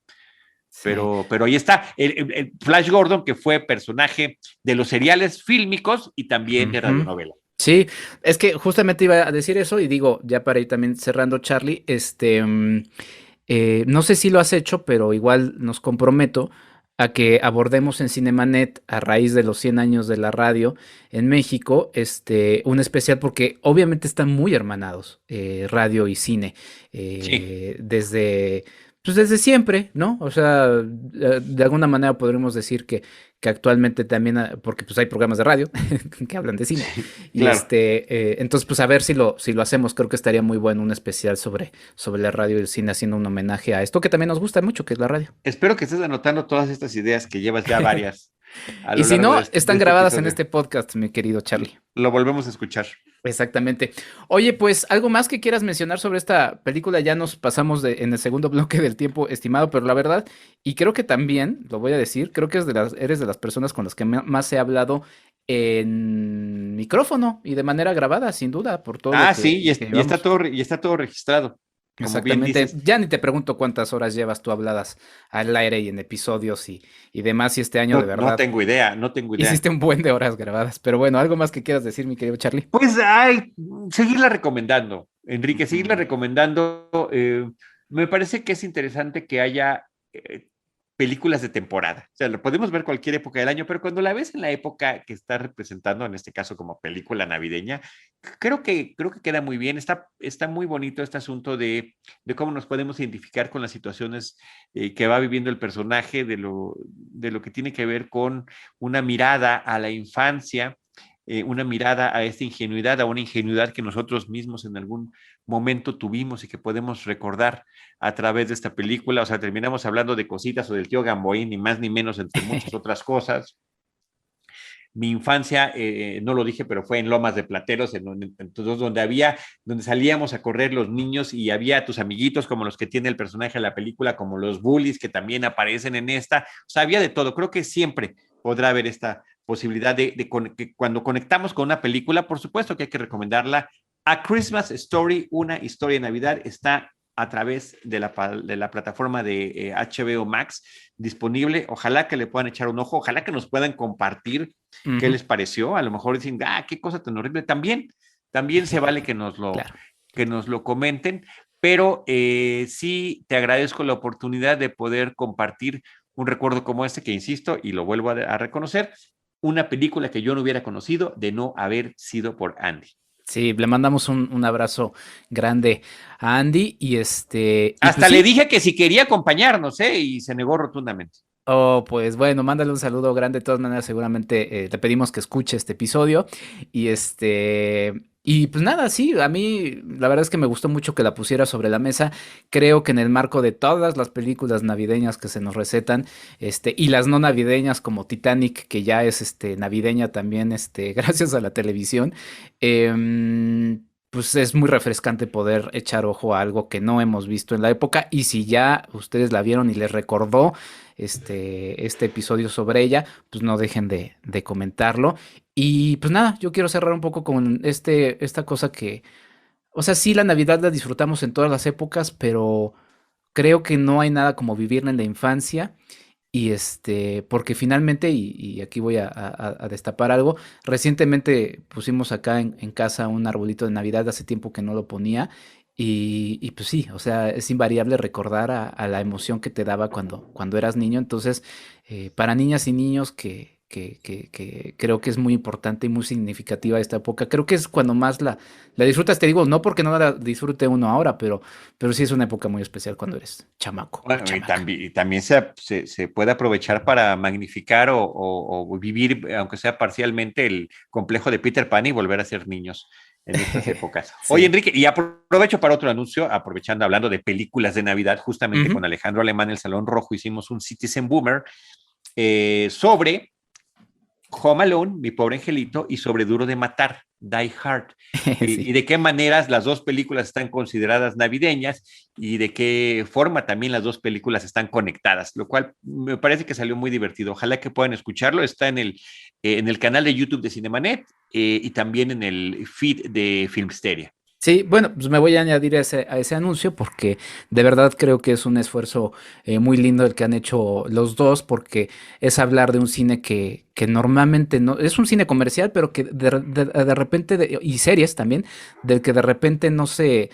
Sí. Pero ahí está, el Flash Gordon, que fue personaje de los seriales fílmicos y también de Ujú. radionovela. Sí, es que justamente iba a decir eso y digo, ya para ir también cerrando, Charlie, no sé si lo has hecho, pero igual nos comprometo a que abordemos en Cinemanet, a raíz de los 100 años de la radio en México, un especial porque obviamente están muy hermanados, radio y cine, Sí, pues desde siempre, ¿no? O sea, de alguna manera podríamos decir que actualmente también, porque pues hay programas de radio que hablan de cine, y claro. entonces pues a ver si lo hacemos. Creo que estaría muy bueno un especial sobre la radio y el cine, haciendo un homenaje a esto que también nos gusta mucho, que es la radio. Espero que estés anotando todas estas ideas que llevas ya varias a Y lo si largo no, de están este grabadas en episodio. este podcast, mi querido Charlie. Lo volvemos a escuchar. Exactamente. Oye, pues algo más que quieras mencionar sobre esta película. Ya nos pasamos en el segundo bloque del tiempo estimado, pero la verdad, y creo que también, lo voy a decir, creo que eres de las personas con las que más he hablado en micrófono y de manera grabada, sin duda, por todo lo Ah, que, sí, lo que llevamos. y está todo registrado, como bien Exactamente. dices. Ya ni te pregunto cuántas horas llevas tú habladas al aire y en episodios y demás, y este año de No verdad tengo idea, no tengo idea. hiciste un buen de horas grabadas. Pero bueno, algo más que quieras decir, mi querido Charlie. Pues hay, seguirla recomendando, Enrique, seguirla Ujú. recomendando. Me parece que es interesante que haya películas de temporada. O sea, lo podemos ver cualquier época del año, pero cuando la ves en la época que está representando, en este caso como película navideña, creo que queda muy bien. Está muy bonito este asunto de cómo nos podemos identificar con las situaciones que va viviendo el personaje, de lo que tiene que ver con una mirada a la infancia, una mirada a esta ingenuidad, a una ingenuidad que nosotros mismos en algún momento tuvimos y que podemos recordar a través de esta película. O sea, terminamos hablando de cositas o del tío Gamboín, ni más ni menos, entre muchas otras cosas. Mi infancia, no lo dije, pero fue en Lomas de Plateros, entonces donde salíamos a correr los niños y había tus amiguitos como los que tiene el personaje de la película, como los bullies que también aparecen en esta. O sea, había de todo. Creo que siempre podrá haber esta posibilidad que cuando conectamos con una película, por supuesto que hay que recomendarla. A Christmas Story, una historia de Navidad, está a través de la plataforma de HBO Max disponible. Ojalá que le puedan echar un ojo, ojalá que nos puedan compartir qué les pareció. A lo mejor dicen, qué cosa tan horrible. También se vale que nos lo, claro, que nos lo comenten, pero sí te agradezco la oportunidad de poder compartir un recuerdo como este, que insisto, y lo vuelvo a reconocer, una película que yo no hubiera conocido de no haber sido por Andy. Sí, le mandamos un abrazo grande a Andy y hasta pues, le sí, dije que si quería acompañarnos, y se negó rotundamente. Oh, pues bueno, mándale un saludo grande. De todas maneras, seguramente te pedimos que escuche este episodio. Y pues nada, sí, a mí la verdad es que me gustó mucho que la pusiera sobre la mesa. Creo que en el marco de todas las películas navideñas que se nos recetan, y las no navideñas como Titanic, que ya es navideña también, gracias a la televisión, pues es muy refrescante poder echar ojo a algo que no hemos visto en la época. Y si ya ustedes la vieron y les recordó este episodio sobre ella, pues no dejen de comentarlo. Y pues nada, yo quiero cerrar un poco con esta cosa que, o sea, sí, la Navidad la disfrutamos en todas las épocas, pero creo que no hay nada como vivirla en la infancia. Y porque finalmente, y aquí voy a destapar algo, recientemente pusimos acá en casa un arbolito de Navidad, hace tiempo que no lo ponía, y pues sí, o sea, es invariable recordar a la emoción que te daba cuando eras niño. Entonces, para niñas y niños que creo que es muy importante y muy significativa esta época, creo que es cuando más la disfrutas. Te digo, no porque no la disfrute uno ahora, pero sí es una época muy especial cuando eres chamaco. Bueno, y también se puede aprovechar para magnificar o vivir, aunque sea parcialmente, el complejo de Peter Pan y volver a ser niños en estas épocas. Sí. Oye, Enrique, y aprovecho para otro anuncio, aprovechando, hablando de películas de Navidad, justamente con Alejandro Alemán, el Salón Rojo, hicimos un Citizen Boomer sobre Home Alone, Mi Pobre Angelito, y sobre Duro de Matar, Die Hard. Sí. Y de qué maneras las dos películas están consideradas navideñas y de qué forma también las dos películas están conectadas, lo cual me parece que salió muy divertido. Ojalá que puedan escucharlo. Está en el canal de YouTube de Cinemanet y también en el feed de Filmsteria. Sí, bueno, pues me voy a añadir a ese anuncio porque de verdad creo que es un esfuerzo muy lindo el que han hecho los dos, porque es hablar de un cine que normalmente no, es un cine comercial, pero que de repente, y series también, del que de repente no se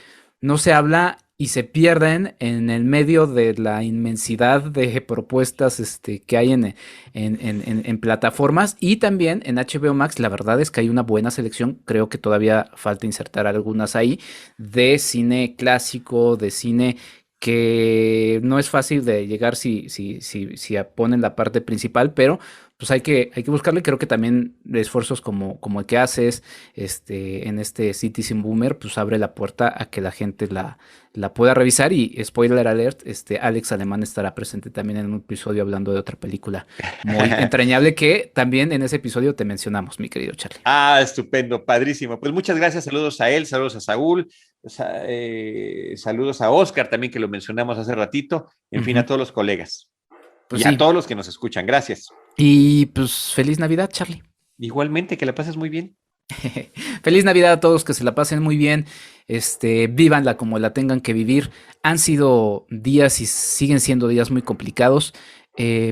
habla y se pierden en el medio de la inmensidad de propuestas que hay en plataformas, y también en HBO Max. La verdad es que hay una buena selección. Creo que todavía falta insertar algunas ahí de cine clásico, de cine que no es fácil de llegar si ponen la parte principal, pero pues hay que buscarle. Creo que también esfuerzos como el que haces en este Citizen Boomer, pues abre la puerta a que la gente la pueda revisar. Y spoiler alert, Alex Alemán estará presente también en un episodio hablando de otra película muy entrañable que también en ese episodio te mencionamos, mi querido Charlie. Estupendo, padrísimo. Pues muchas gracias, saludos a él, saludos a Saúl, saludos a Oscar también, que lo mencionamos hace ratito, en fin, a todos los colegas. Pues y a todos los que nos escuchan, gracias. Y pues feliz Navidad, Charlie. Igualmente, que la pases muy bien. Feliz Navidad a todos, que se la pasen muy bien, vívanla como la tengan que vivir. Han sido días y siguen siendo días muy complicados,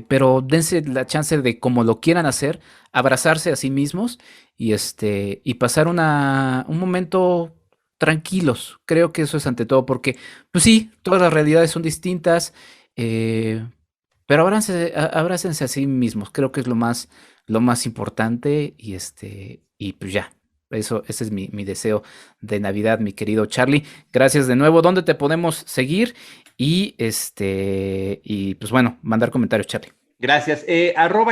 pero dense la chance de, como lo quieran hacer, abrazarse a sí mismos y pasar un momento tranquilos. Creo que eso es ante todo, porque pues sí, todas las realidades son distintas, Pero abrácense a sí mismos, creo que es lo más importante y pues ya. Ese es mi deseo de Navidad, mi querido Charlie. Gracias de nuevo. ¿Dónde te podemos seguir? Y pues bueno, mandar comentarios, Charlie. Gracias.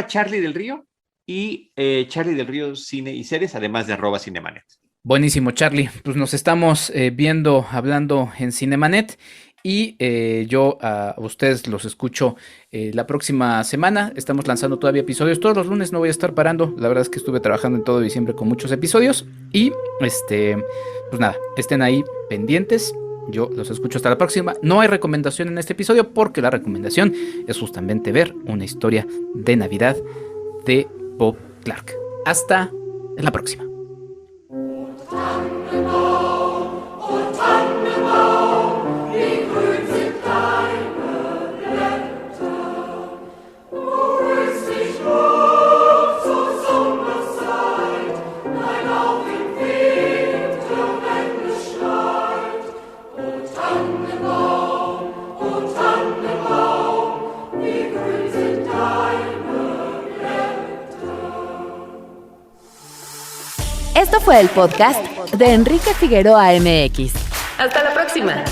@Charlie del Río y Charlie del Río Cine y Series, además de @Cinemanet. Buenísimo, Charlie. Pues nos estamos hablando en Cinemanet. Y yo a ustedes los escucho la próxima semana. Estamos lanzando todavía episodios. Todos los lunes no voy a estar parando. La verdad es que estuve trabajando en todo diciembre con muchos episodios. Y pues nada, estén ahí pendientes. Yo los escucho hasta la próxima. No hay recomendación en este episodio porque la recomendación es justamente ver una historia de Navidad de Bob Clark. Hasta la próxima. Esto fue el podcast de Enrique Figueroa MX. Hasta la próxima.